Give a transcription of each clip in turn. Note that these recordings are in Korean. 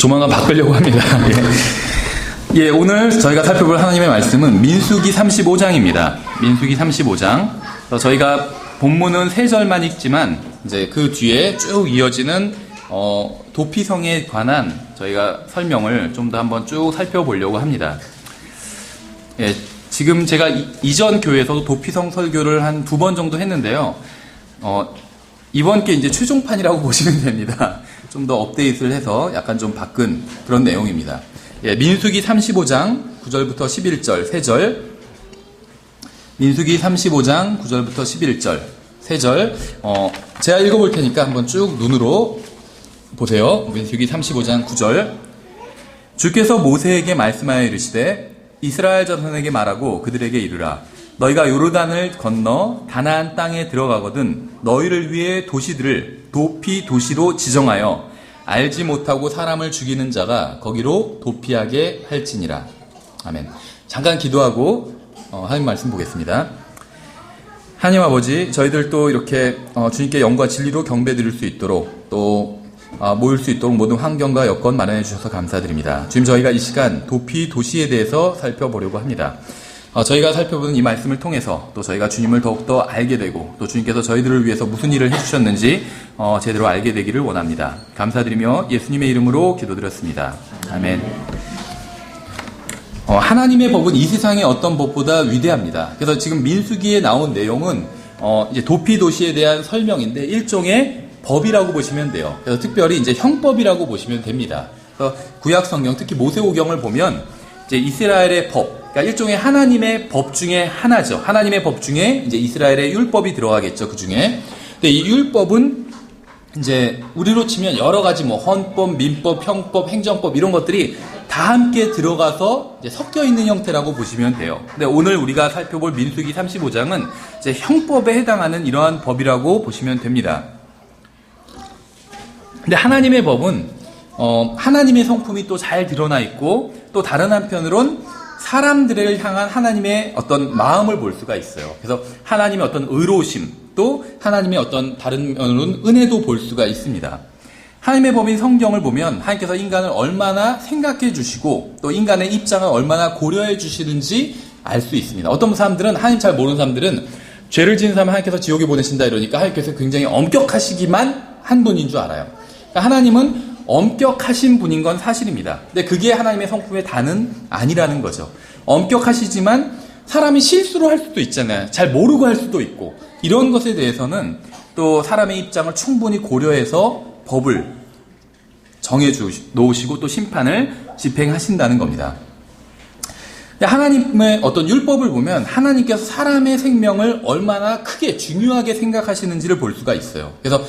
조만간 바꾸려고 합니다. 예. 예, 오늘 저희가 살펴볼 하나님의 말씀은 민수기 35장입니다. 민수기 35장. 저희가 본문은 3절만 읽지만 이제 그 뒤에 쭉 이어지는 도피성에 관한 저희가 설명을 좀 더 한번 쭉 살펴보려고 합니다. 예, 지금 제가 이전 교회에서도 도피성 설교를 한 2번 정도 했는데요. 이번 게 이제 최종판이라고 보시면 됩니다. 좀 더 업데이트를 해서 약간 좀 바꾼 그런 내용입니다. 예, 민수기 35장 9절부터 11절, 3절. 민수기 35장 9절부터 11절, 3절. 제가 읽어볼 테니까 한번 쭉 눈으로 보세요. 민수기 35장 9절. 주께서 모세에게 말씀하여 이르시되 이스라엘 자손에게 말하고 그들에게 이르라. 너희가 요르단을 건너 가나안 땅에 들어가거든 너희를 위해 도시들을 도피 도시로 지정하여 알지 못하고 사람을 죽이는 자가 거기로 도피하게 할지니라. 아멘. 잠깐 기도하고 하나님 말씀 보겠습니다. 하나님 아버지, 저희들 또 이렇게 주님께 영과 진리로 경배 드릴 수 있도록 또 모일 수 있도록 모든 환경과 여건 마련해 주셔서 감사드립니다. 지금 저희가 이 시간 도피 도시에 대해서 살펴보려고 합니다. 저희가 살펴보는 이 말씀을 통해서 또 저희가 주님을 더욱더 알게 되고 또 주님께서 저희들을 위해서 무슨 일을 해주셨는지 제대로 알게 되기를 원합니다. 감사드리며 예수님의 이름으로 기도드렸습니다. 아멘. 하나님의 법은 이 세상의 어떤 법보다 위대합니다. 그래서 지금 민수기에 나온 내용은 이제 도피 도시에 대한 설명인데 일종의 법이라고 보시면 돼요. 그래서 특별히 이제 형법이라고 보시면 됩니다. 그래서 구약 성경, 특히 모세오경을 보면 이제 이스라엘의 법, 그러니까 일종의 하나님의 법 중에 하나죠. 하나님의 법 중에 이제 이스라엘의 율법이 들어가겠죠. 그 중에. 근데 이 율법은 이제 우리로 치면 여러 가지 뭐 헌법, 민법, 형법, 행정법 이런 것들이 다 함께 들어가서 이제 섞여 있는 형태라고 보시면 돼요. 근데 오늘 우리가 살펴볼 민수기 35장은 이제 형법에 해당하는 이러한 법이라고 보시면 됩니다. 근데 하나님의 법은 하나님의 성품이 또 잘 드러나 있고 또 다른 한편으론 사람들을 향한 하나님의 어떤 마음을 볼 수가 있어요. 그래서 하나님의 어떤 의로우심 또 하나님의 어떤 다른 면으로는 은혜도 볼 수가 있습니다. 하나님의 법인 성경을 보면 하나님께서 인간을 얼마나 생각해 주시고 또 인간의 입장을 얼마나 고려해 주시는지 알 수 있습니다. 어떤 사람들은 하나님 잘 모르는 사람들은 죄를 지은 사람 하나님께서 지옥에 보내신다 이러니까 하나님께서 굉장히 엄격하시기만 한 분인 줄 알아요. 그러니까 하나님은 엄격하신 분인 건 사실입니다. 근데 그게 하나님의 성품의 다는 아니라는 거죠. 엄격하시지만 사람이 실수로 할 수도 있잖아요. 잘 모르고 할 수도 있고 이런 것에 대해서는 또 사람의 입장을 충분히 고려해서 법을 정해 놓으시고 또 심판을 집행하신다는 겁니다. 하나님의 어떤 율법을 보면 하나님께서 사람의 생명을 얼마나 크게 중요하게 생각하시는지를 볼 수가 있어요. 그래서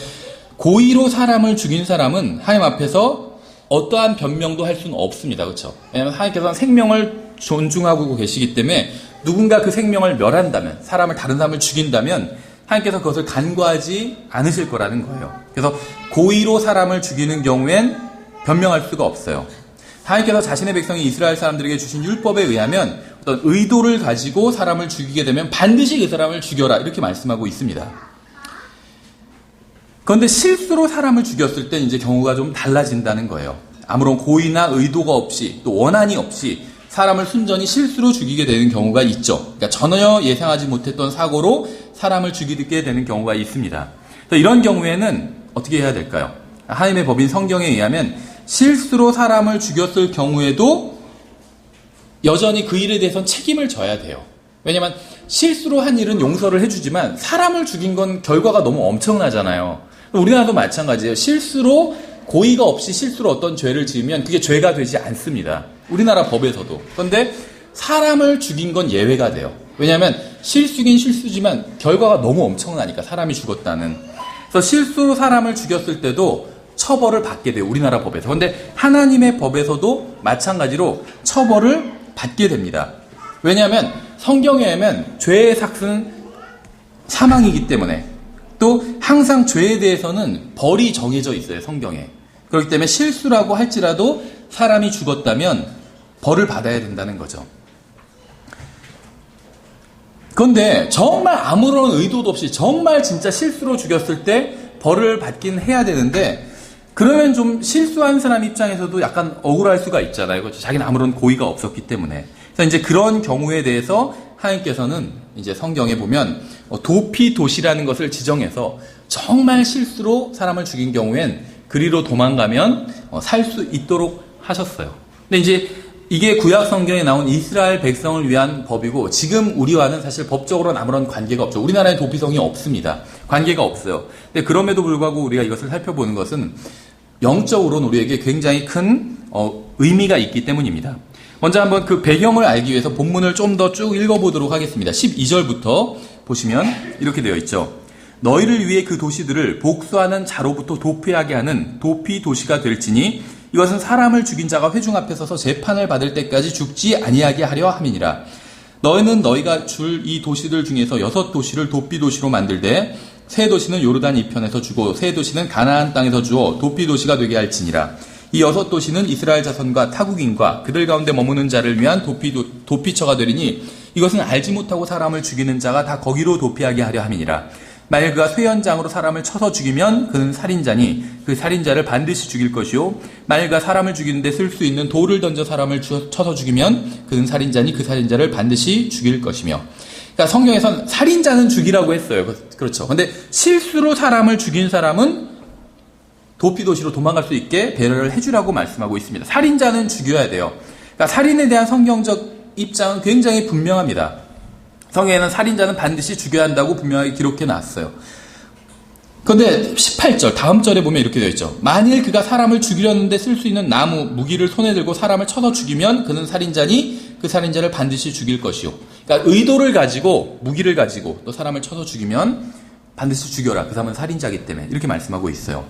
고의로 사람을 죽인 사람은 하나님 앞에서 어떠한 변명도 할 수는 없습니다. 그렇죠? 왜냐하면 하나님께서는 생명을 존중하고 계시기 때문에 누군가 그 생명을 멸한다면 다른 사람을 죽인다면 하나님께서 그것을 간과하지 않으실 거라는 거예요. 그래서 고의로 사람을 죽이는 경우엔 변명할 수가 없어요. 하나님께서 자신의 백성이 이스라엘 사람들에게 주신 율법에 의하면 어떤 의도를 가지고 사람을 죽이게 되면 반드시 그 사람을 죽여라 이렇게 말씀하고 있습니다. 그런데 실수로 사람을 죽였을 때 이제 경우가 좀 달라진다는 거예요. 아무런 고의나 의도가 없이 또 원한이 없이 사람을 순전히 실수로 죽이게 되는 경우가 있죠. 그러니까 전혀 예상하지 못했던 사고로 사람을 죽이게 되는 경우가 있습니다. 이런 경우에는 어떻게 해야 될까요? 하나님의 법인 성경에 의하면 실수로 사람을 죽였을 경우에도 여전히 그 일에 대해서는 책임을 져야 돼요. 왜냐하면 실수로 한 일은 용서를 해주지만 사람을 죽인 건 결과가 너무 엄청나잖아요. 우리나라도 마찬가지예요. 실수로 고의가 없이 실수로 어떤 죄를 지으면 그게 죄가 되지 않습니다. 우리나라 법에서도. 그런데 사람을 죽인 건 예외가 돼요. 왜냐하면 실수긴 실수지만 결과가 너무 엄청나니까 사람이 죽었다는. 그래서 실수로 사람을 죽였을 때도 처벌을 받게 돼요. 우리나라 법에서. 그런데 하나님의 법에서도 마찬가지로 처벌을 받게 됩니다. 왜냐하면 성경에 의하면 죄의 삭은 사망이기 때문에 또 항상 죄에 대해서는 벌이 정해져 있어요. 성경에. 그렇기 때문에 실수라고 할지라도 사람이 죽었다면 벌을 받아야 된다는 거죠. 그런데 정말 아무런 의도도 없이 정말 진짜 실수로 죽였을 때 벌을 받긴 해야 되는데 그러면 좀 실수한 사람 입장에서도 약간 억울할 수가 있잖아요. 그렇죠? 자기는 아무런 고의가 없었기 때문에. 그래서 이제 그런 경우에 대해서 하나님께서는 이제 성경에 보면 도피 도시라는 것을 지정해서 정말 실수로 사람을 죽인 경우엔 그리로 도망가면 살 수 있도록 하셨어요. 근데 이제 이게 구약 성경에 나온 이스라엘 백성을 위한 법이고 지금 우리와는 사실 법적으로는 아무런 관계가 없죠. 우리나라에 도피성이 없습니다. 관계가 없어요. 근데 그럼에도 불구하고 우리가 이것을 살펴보는 것은 영적으로는 우리에게 굉장히 큰 의미가 있기 때문입니다. 먼저 한번 그 배경을 알기 위해서 본문을 좀 더 쭉 읽어보도록 하겠습니다. 12절부터 보시면 이렇게 되어 있죠. 너희를 위해 그 도시들을 복수하는 자로부터 도피하게 하는 도피 도시가 될지니 이것은 사람을 죽인 자가 회중 앞에 서서 재판을 받을 때까지 죽지 아니하게 하려 함이니라. 너희는 너희가 줄 이 도시들 중에서 6도시를 도피 도시로 만들되 세 도시는 요르단 이편에서 주고 세 도시는 가나안 땅에서 주어 도피 도시가 되게 할지니라. 이 6도시는 이스라엘 자손과 타국인과 그들 가운데 머무는 자를 위한 도피처가 되리니 이것은 알지 못하고 사람을 죽이는 자가 다 거기로 도피하게 하려 함이니라. 만일 그가 쇠연장으로 사람을 쳐서 죽이면 그는 살인자니 그 살인자를 반드시 죽일 것이요 만일 그가 사람을 죽이는데 쓸 수 있는 돌을 던져 사람을 쳐서 죽이면 그는 살인자니 그 살인자를 반드시 죽일 것이며. 그러니까 성경에선 살인자는 죽이라고 했어요. 그렇죠. 근데 실수로 사람을 죽인 사람은 도피도시로 도망갈 수 있게 배려를 해주라고 말씀하고 있습니다. 살인자는 죽여야 돼요. 그러니까 살인에 대한 성경적 입장은 굉장히 분명합니다. 성경에는 살인자는 반드시 죽여야 한다고 분명하게 기록해 놨어요. 그런데 18절 다음 절에 보면 이렇게 되어 있죠. 만일 그가 사람을 죽이려는데 쓸 수 있는 나무 무기를 손에 들고 사람을 쳐서 죽이면 그는 살인자니 그 살인자를 반드시 죽일 것이요. 그러니까 의도를 가지고 무기를 가지고 또 사람을 쳐서 죽이면 반드시 죽여라. 그 사람은 살인자이기 때문에 이렇게 말씀하고 있어요.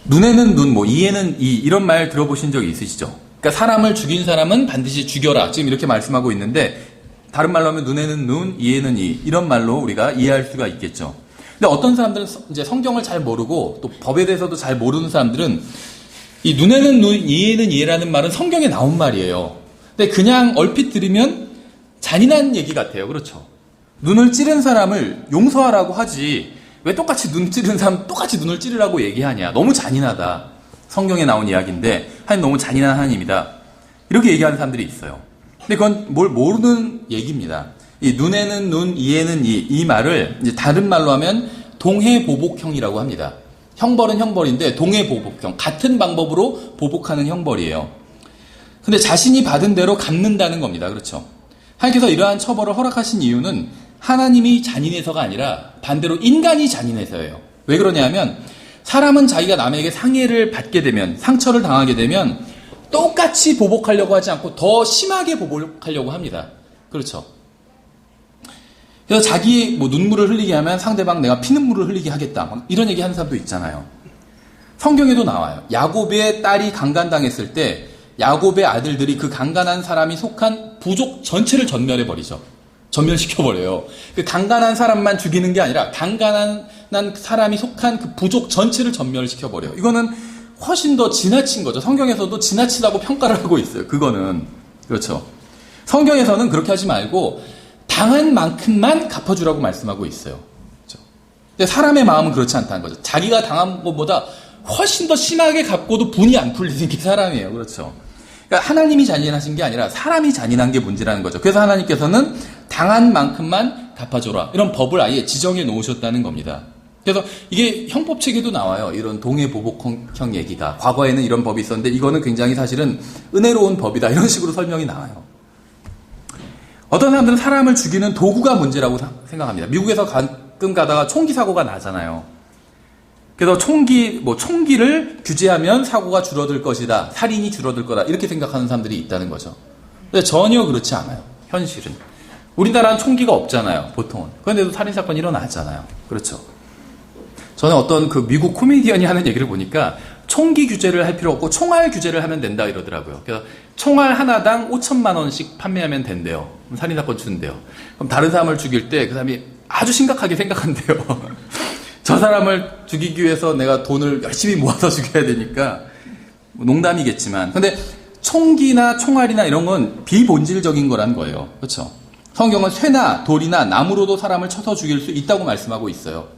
눈에는 눈, 이에는 이 이런 말 들어보신 적 있으시죠? 그러니까 사람을 죽인 사람은 반드시 죽여라. 지금 이렇게 말씀하고 있는데 다른 말로 하면 눈에는 눈, 이에는 이 이런 말로 우리가 이해할 수가 있겠죠. 근데 어떤 사람들은 이제 성경을 잘 모르고 또 법에 대해서도 잘 모르는 사람들은 이 눈에는 눈, 이에는 이라는 말은 성경에 나온 말이에요. 근데 그냥 얼핏 들으면 잔인한 얘기 같아요. 그렇죠? 눈을 찌른 사람을 용서하라고 하지 왜 똑같이 눈 찌른 사람 똑같이 눈을 찌르라고 얘기하냐. 너무 잔인하다. 성경에 나온 이야기인데 하나님 너무 잔인한 하나님이다. 이렇게 얘기하는 사람들이 있어요. 근데 그건 뭘 모르는 얘기입니다. 이 눈에는 눈, 이에는 이 말을 이제 다른 말로 하면 동해보복형이라고 합니다. 형벌은 형벌인데 동해보복형. 같은 방법으로 보복하는 형벌이에요. 근데 자신이 받은 대로 갚는다는 겁니다. 그렇죠? 하나님께서 이러한 처벌을 허락하신 이유는 하나님이 잔인해서가 아니라 반대로 인간이 잔인해서예요. 왜 그러냐면 사람은 자기가 남에게 상해를 받게 되면 상처를 당하게 되면 똑같이 보복하려고 하지 않고 더 심하게 보복하려고 합니다. 그렇죠? 그래서 자기 눈물을 흘리게 하면 상대방 내가 피눈물을 흘리게 하겠다. 이런 얘기 하는 사람도 있잖아요. 성경에도 나와요. 야곱의 딸이 강간당했을 때 야곱의 아들들이 그 강간한 사람이 속한 부족 전체를 전멸해버리죠. 전멸시켜버려요. 그 강간한 사람만 죽이는 게 아니라 강간한 사람이 속한 그 부족 전체를 전멸시켜버려요. 이거는 훨씬 더 지나친 거죠. 성경에서도 지나치다고 평가를 하고 있어요. 그거는. 그렇죠. 성경에서는 그렇게 하지 말고 당한 만큼만 갚아주라고 말씀하고 있어요. 그렇죠. 근데 사람의 마음은 그렇지 않다는 거죠. 자기가 당한 것보다 훨씬 더 심하게 갚고도 분이 안 풀리는 게 사람이에요. 그렇죠. 그러니까 하나님이 잔인하신 게 아니라 사람이 잔인한 게 문제라는 거죠. 그래서 하나님께서는 당한 만큼만 갚아줘라. 이런 법을 아예 지정해 놓으셨다는 겁니다. 그래서 이게 형법책에도 나와요. 이런 동해보복형 얘기가. 과거에는 이런 법이 있었는데 이거는 굉장히 사실은 은혜로운 법이다. 이런 식으로 설명이 나와요. 어떤 사람들은 사람을 죽이는 도구가 문제라고 생각합니다. 미국에서 가끔 가다가 총기 사고가 나잖아요. 그래서 총기를 규제하면 사고가 줄어들 것이다. 살인이 줄어들 거다. 이렇게 생각하는 사람들이 있다는 거죠. 근데 전혀 그렇지 않아요. 현실은. 우리나라는 총기가 없잖아요. 보통은. 그런데도 살인사건이 일어나잖아요. 그렇죠. 저는 어떤 그 미국 코미디언이 하는 얘기를 보니까 총기 규제를 할 필요 없고 총알 규제를 하면 된다 이러더라고요. 그래서 총알 하나당 5천만 원씩 판매하면 된대요. 그럼 살인사건 주는데요. 그럼 다른 사람을 죽일 때 그 사람이 아주 심각하게 생각한대요. 저 사람을 죽이기 위해서 내가 돈을 열심히 모아서 죽여야 되니까 농담이겠지만 근데 총기나 총알이나 이런 건 비본질적인 거란 거예요. 그렇죠? 성경은 쇠나 돌이나 나무로도 사람을 쳐서 죽일 수 있다고 말씀하고 있어요.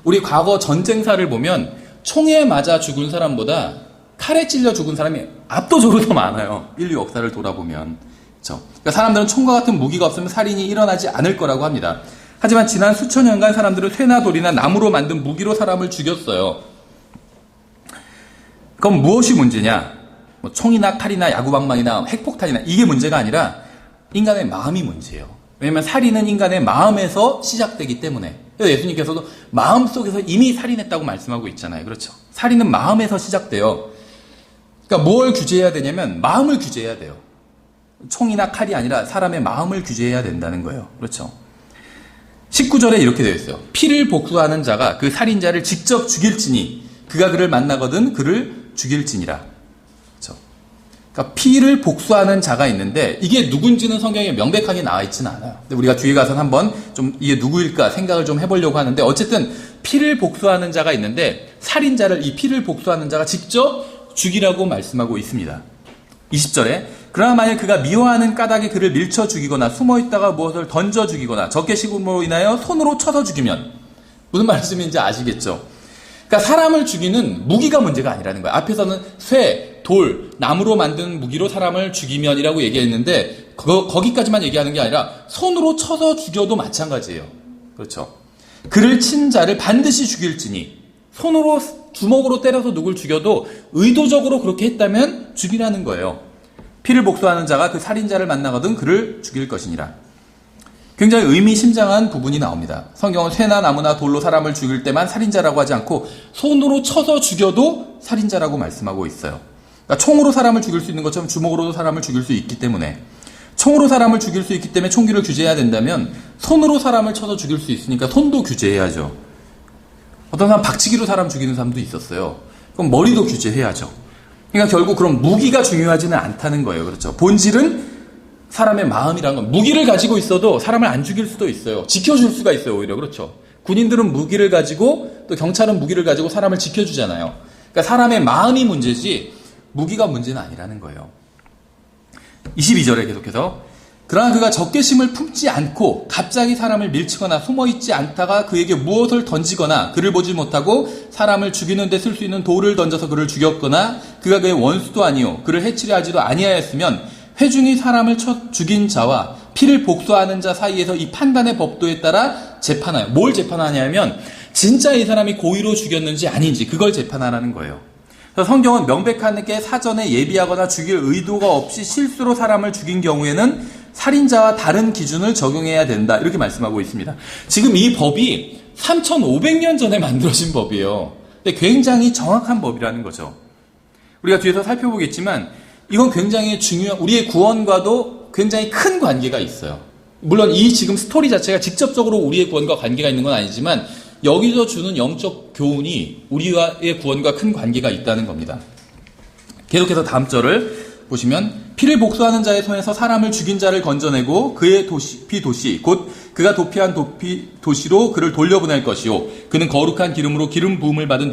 우리 과거 전쟁사를 보면 총에 맞아 죽은 사람보다 칼에 찔려 죽은 사람이 압도적으로 더 많아요. 인류 역사를 돌아보면. 그렇죠? 그러니까 사람들은 총과 같은 무기가 없으면 살인이 일어나지 않을 거라고 합니다. 하지만 지난 수천 년간 사람들은 쇠나 돌이나 나무로 만든 무기로 사람을 죽였어요. 그럼 무엇이 문제냐? 뭐 총이나 칼이나 야구방망이나 핵폭탄이나 이게 문제가 아니라 인간의 마음이 문제예요. 왜냐하면 살인은 인간의 마음에서 시작되기 때문에. 그래서 예수님께서도 마음속에서 이미 살인했다고 말씀하고 있잖아요. 그렇죠? 살인은 마음에서 시작돼요. 그러니까 뭘 규제해야 되냐면 마음을 규제해야 돼요. 총이나 칼이 아니라 사람의 마음을 규제해야 된다는 거예요. 그렇죠? 19절에 이렇게 되어 있어요. 피를 복수하는 자가 그 살인자를 직접 죽일지니 그가 그를 만나거든 그를 죽일지니라. 그렇죠? 그러니까 피를 복수하는 자가 있는데 이게 누군지는 성경에 명백하게 나와 있지는 않아요. 근데 우리가 뒤에 가서는 한번 좀 이게 누구일까 생각을 좀 해보려고 하는데 어쨌든 피를 복수하는 자가 있는데 살인자를 이 피를 복수하는 자가 직접 죽이라고 말씀하고 있습니다. 20절에 그러나 만일 그가 미워하는 까닭에 그를 밀쳐 죽이거나 숨어있다가 무엇을 던져 죽이거나 적개심으로 인하여 손으로 쳐서 죽이면 무슨 말씀인지 아시겠죠? 그러니까 사람을 죽이는 무기가 문제가 아니라는 거예요. 앞에서는 쇠, 돌, 나무로 만든 무기로 사람을 죽이면이라고 얘기했는데 거기까지만 얘기하는 게 아니라 손으로 쳐서 죽여도 마찬가지예요. 그렇죠? 그를 친 자를 반드시 죽일지니 손으로 주먹으로 때려서 누굴 죽여도 의도적으로 그렇게 했다면 죽이라는 거예요. 피를 복수하는 자가 그 살인자를 만나거든 그를 죽일 것이니라. 굉장히 의미심장한 부분이 나옵니다. 성경은 쇠나 나무나 돌로 사람을 죽일 때만 살인자라고 하지 않고 손으로 쳐서 죽여도 살인자라고 말씀하고 있어요. 그러니까 총으로 사람을 죽일 수 있는 것처럼 주먹으로도 사람을 죽일 수 있기 때문에 총으로 사람을 죽일 수 있기 때문에 총기를 규제해야 된다면 손으로 사람을 쳐서 죽일 수 있으니까 손도 규제해야죠. 어떤 사람 박치기로 사람 죽이는 사람도 있었어요. 그럼 머리도 규제해야죠. 그러니까 결국 그럼 무기가 중요하지는 않다는 거예요. 그렇죠? 본질은 사람의 마음이라는 건 무기를 가지고 있어도 사람을 안 죽일 수도 있어요. 지켜줄 수가 있어요. 오히려. 그렇죠? 군인들은 무기를 가지고 또 경찰은 무기를 가지고 사람을 지켜주잖아요. 그러니까 사람의 마음이 문제지 무기가 문제는 아니라는 거예요. 22절에 계속해서 그러나 그가 적개심을 품지 않고 갑자기 사람을 밀치거나 숨어있지 않다가 그에게 무엇을 던지거나 그를 보지 못하고 사람을 죽이는 데 쓸 수 있는 돌을 던져서 그를 죽였거나 그가 그의 원수도 아니요 그를 해치려 하지도 아니하였으면 회중이 사람을 죽인 자와 피를 복수하는 자 사이에서 이 판단의 법도에 따라 재판하여. 뭘 재판하냐면 진짜 이 사람이 고의로 죽였는지 아닌지 그걸 재판하라는 거예요. 그래서 성경은 명백하게 사전에 예비하거나 죽일 의도가 없이 실수로 사람을 죽인 경우에는 살인자와 다른 기준을 적용해야 된다. 이렇게 말씀하고 있습니다. 지금 이 법이 3,500년 전에 만들어진 법이에요. 근데 굉장히 정확한 법이라는 거죠. 우리가 뒤에서 살펴보겠지만 이건 굉장히 중요한 우리의 구원과도 굉장히 큰 관계가 있어요. 물론 이 지금 스토리 자체가 직접적으로 우리의 구원과 관계가 있는 건 아니지만 여기서 주는 영적 교훈이 우리와의 구원과 큰 관계가 있다는 겁니다. 계속해서 다음 절을 보시면 피를 복수하는 자의 손에서 사람을 죽인 자를 건져내고 그의 도시 곧 그가 도피한 도시로 그를 돌려보낼 것이요 그는 거룩한 기름으로 기름 부음을 받은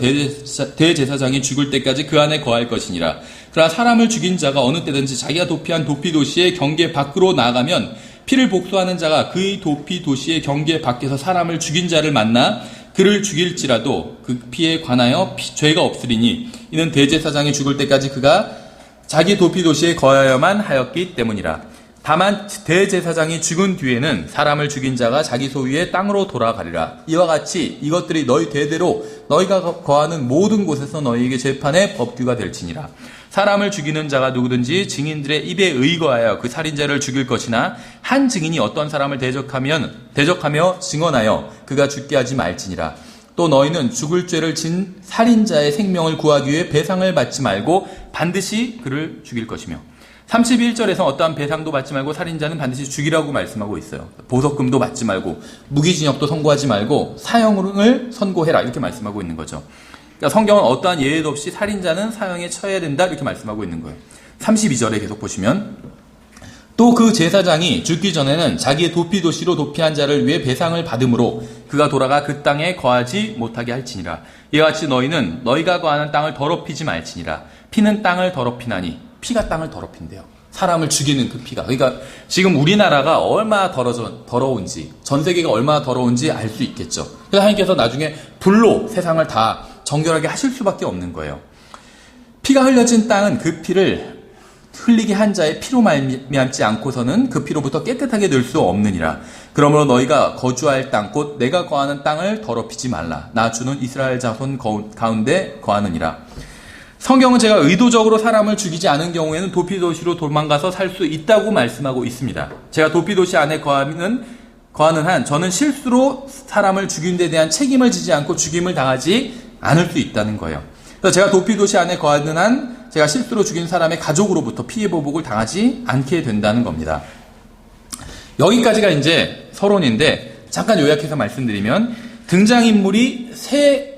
대제사장이 죽을 때까지 그 안에 거할 것이니라. 그러나 사람을 죽인 자가 어느 때든지 자기가 도피한 도시의 경계 밖으로 나가면 피를 복수하는 자가 그의 도시의 경계 밖에서 사람을 죽인 자를 만나 그를 죽일지라도 그 피에 관하여 죄가 없으리니 이는 대제사장이 죽을 때까지 그가 자기 도시에 거하여야만 하였기 때문이라. 다만 대제사장이 죽은 뒤에는 사람을 죽인 자가 자기 소유의 땅으로 돌아가리라. 이와 같이 이것들이 너희 대대로 너희가 거하는 모든 곳에서 너희에게 재판의 법규가 될지니라. 사람을 죽이는 자가 누구든지 증인들의 입에 의거하여 그 살인자를 죽일 것이나 한 증인이 어떤 사람을 대적하며 증언하여 그가 죽게 하지 말지니라. 또 너희는 죽을 죄를 진 살인자의 생명을 구하기 위해 배상을 받지 말고 반드시 그를 죽일 것이며 31절에서 어떠한 배상도 받지 말고 살인자는 반드시 죽이라고 말씀하고 있어요. 보석금도 받지 말고 무기징역도 선고하지 말고 사형을 선고해라 이렇게 말씀하고 있는 거죠. 그러니까 성경은 어떠한 예외도 없이 살인자는 사형에 처해야 된다 이렇게 말씀하고 있는 거예요. 32절에 계속 보시면 또 그 제사장이 죽기 전에는 자기의 도시로 도피한 자를 위해 배상을 받음으로 그가 돌아가 그 땅에 거하지 못하게 할지니라. 이와 같이 너희는 너희가 거하는 땅을 더럽히지 말지니라. 피는 땅을 더럽히나니 피가 땅을 더럽힌대요. 사람을 죽이는 그 피가. 그러니까 지금 우리나라가 얼마나 더러운지 전 세계가 얼마나 더러운지 알 수 있겠죠. 그래서 하나님께서 나중에 불로 세상을 다 정결하게 하실 수밖에 없는 거예요. 피가 흘려진 땅은 그 피를 흘리게 한 자의 피로 말미암지 않고서는 그 피로부터 깨끗하게 될 수 없느니라. 그러므로 너희가 거주할 땅 곧 내가 거하는 땅을 더럽히지 말라. 나 주는 이스라엘 자손 가운데 거하느니라. 성경은 제가 의도적으로 사람을 죽이지 않은 경우에는 도피도시로 도망가서 살 수 있다고 말씀하고 있습니다. 제가 도피도시 안에 거하는 한 저는 실수로 사람을 죽인 데 대한 책임을 지지 않고 죽임을 당하지 않을 수 있다는 거예요. 그래서 제가 도피도시 안에 거하는 한 제가 실수로 죽인 사람의 가족으로부터 피해 보복을 당하지 않게 된다는 겁니다. 여기까지가 이제 서론인데 잠깐 요약해서 말씀드리면 등장인물이 세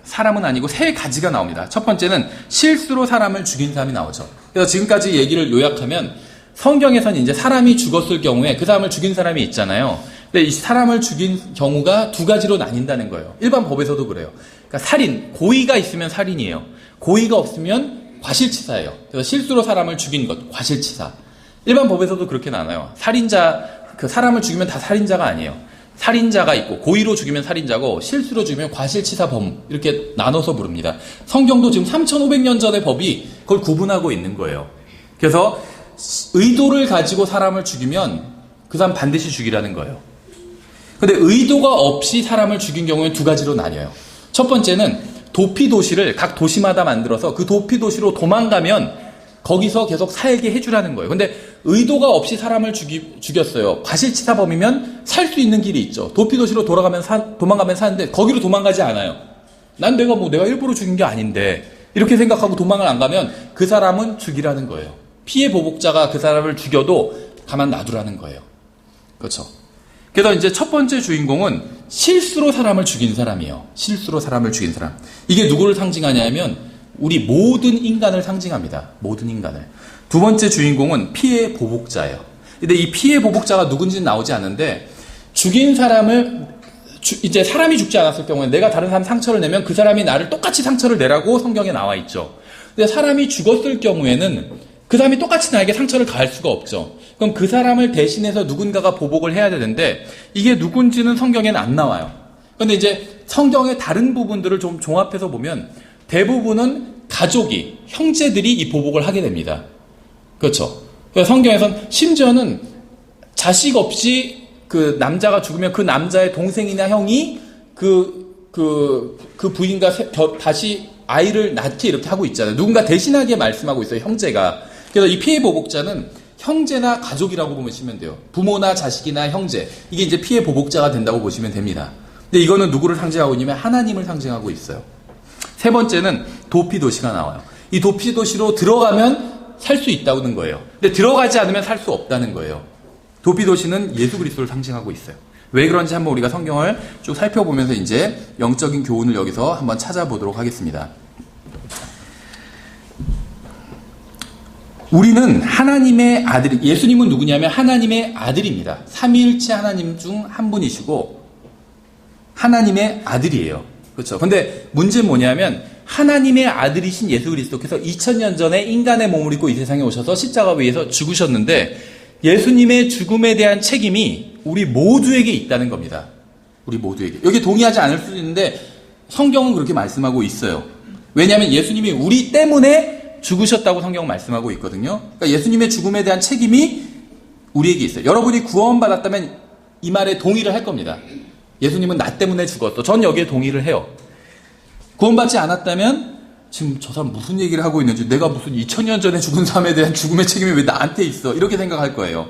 사람은 아니고 세 가지가 나옵니다. 첫 번째는 실수로 사람을 죽인 사람이 나오죠. 그래서 지금까지 얘기를 요약하면 성경에서는 이제 사람이 죽었을 경우에 그 사람을 죽인 사람이 있잖아요. 근데 이 사람을 죽인 경우가 두 가지로 나뉜다는 거예요. 일반 법에서도 그래요. 그러니까 살인, 고의가 있으면 살인이에요. 고의가 없으면 과실치사예요. 그래서 실수로 사람을 죽인 것, 과실치사. 일반 법에서도 그렇게 나눠요. 살인자, 그 사람을 죽이면 다 살인자가 아니에요. 살인자가 있고 고의로 죽이면 살인자고 실수로 죽이면 과실치사범 이렇게 나눠서 부릅니다. 성경도 지금 3,500년 전의 법이 그걸 구분하고 있는 거예요. 그래서 의도를 가지고 사람을 죽이면 그 사람 반드시 죽이라는 거예요. 근데 의도가 없이 사람을 죽인 경우에는 두 가지로 나뉘어요. 첫 번째는 도피도시를 각 도시마다 만들어서 그 도피도시로 도망가면 거기서 계속 살게 해주라는 거예요. 근데 의도가 없이 사람을 죽였어요. 과실치사범이면 살 수 있는 길이 있죠. 도피도시로 도망가면 사는데 거기로 도망가지 않아요. 난 내가 일부러 죽인 게 아닌데 이렇게 생각하고 도망을 안 가면 그 사람은 죽이라는 거예요. 피해 보복자가 그 사람을 죽여도 가만 놔두라는 거예요. 그렇죠. 그래서 이제 첫 번째 주인공은 실수로 사람을 죽인 사람이에요. 실수로 사람을 죽인 사람. 이게 누구를 상징하냐면 우리 모든 인간을 상징합니다. 모든 인간을. 두 번째 주인공은 피해 보복자예요. 근데 이 피해 보복자가 누군지는 나오지 않는데 죽인 사람을 이제 사람이 죽지 않았을 경우에 내가 다른 사람 상처를 내면 그 사람이 나를 똑같이 상처를 내라고 성경에 나와 있죠. 근데 사람이 죽었을 경우에는 그 사람이 똑같이 나에게 상처를 가할 수가 없죠. 그럼 그 사람을 대신해서 누군가가 보복을 해야 되는데 이게 누군지는 성경에는 안 나와요. 그런데 이제 성경의 다른 부분들을 좀 종합해서 보면 대부분은 가족이, 형제들이 이 보복을 하게 됩니다. 그렇죠. 성경에선 심지어는 자식 없이 그 남자가 죽으면 그 남자의 동생이나 형이 그 부인과 다시 아이를 낳게 이렇게 하고 있잖아요. 누군가 대신하게 말씀하고 있어요, 형제가. 그래서 이 피해 보복자는 형제나 가족이라고 보시면 돼요. 부모나 자식이나 형제. 이게 이제 피해 보복자가 된다고 보시면 됩니다. 근데 이거는 누구를 상징하고 있냐면 하나님을 상징하고 있어요. 세 번째는 도피도시가 나와요. 이 도피도시로 들어가면 살 수 있다는 거예요. 근데 들어가지 않으면 살 수 없다는 거예요. 도피도시는 예수 그리스도를 상징하고 있어요. 왜 그런지 한번 우리가 성경을 쭉 살펴보면서 이제 영적인 교훈을 여기서 한번 찾아보도록 하겠습니다. 우리는 하나님의 아들, 예수님은 누구냐면 하나님의 아들입니다. 삼위일체 하나님 중 한 분이시고 하나님의 아들이에요. 그렇죠. 근데 문제는 뭐냐면 하나님의 아들이신 예수 그리스도께서 2000년 전에 인간의 몸을 입고 이 세상에 오셔서 십자가 위에서 죽으셨는데 예수님의 죽음에 대한 책임이 우리 모두에게 있다는 겁니다. 우리 모두에게. 여기 동의하지 않을 수도 있는데 성경은 그렇게 말씀하고 있어요. 왜냐하면 예수님이 우리 때문에 죽으셨다고 성경은 말씀하고 있거든요. 그러니까 예수님의 죽음에 대한 책임이 우리에게 있어요. 여러분이 구원받았다면 이 말에 동의를 할 겁니다. 예수님은 나 때문에 죽었어. 전 여기에 동의를 해요. 구원받지 않았다면 지금 저 사람 무슨 얘기를 하고 있는지, 내가 무슨 2000년 전에 죽은 사람에 대한 죽음의 책임이 왜 나한테 있어, 이렇게 생각할 거예요.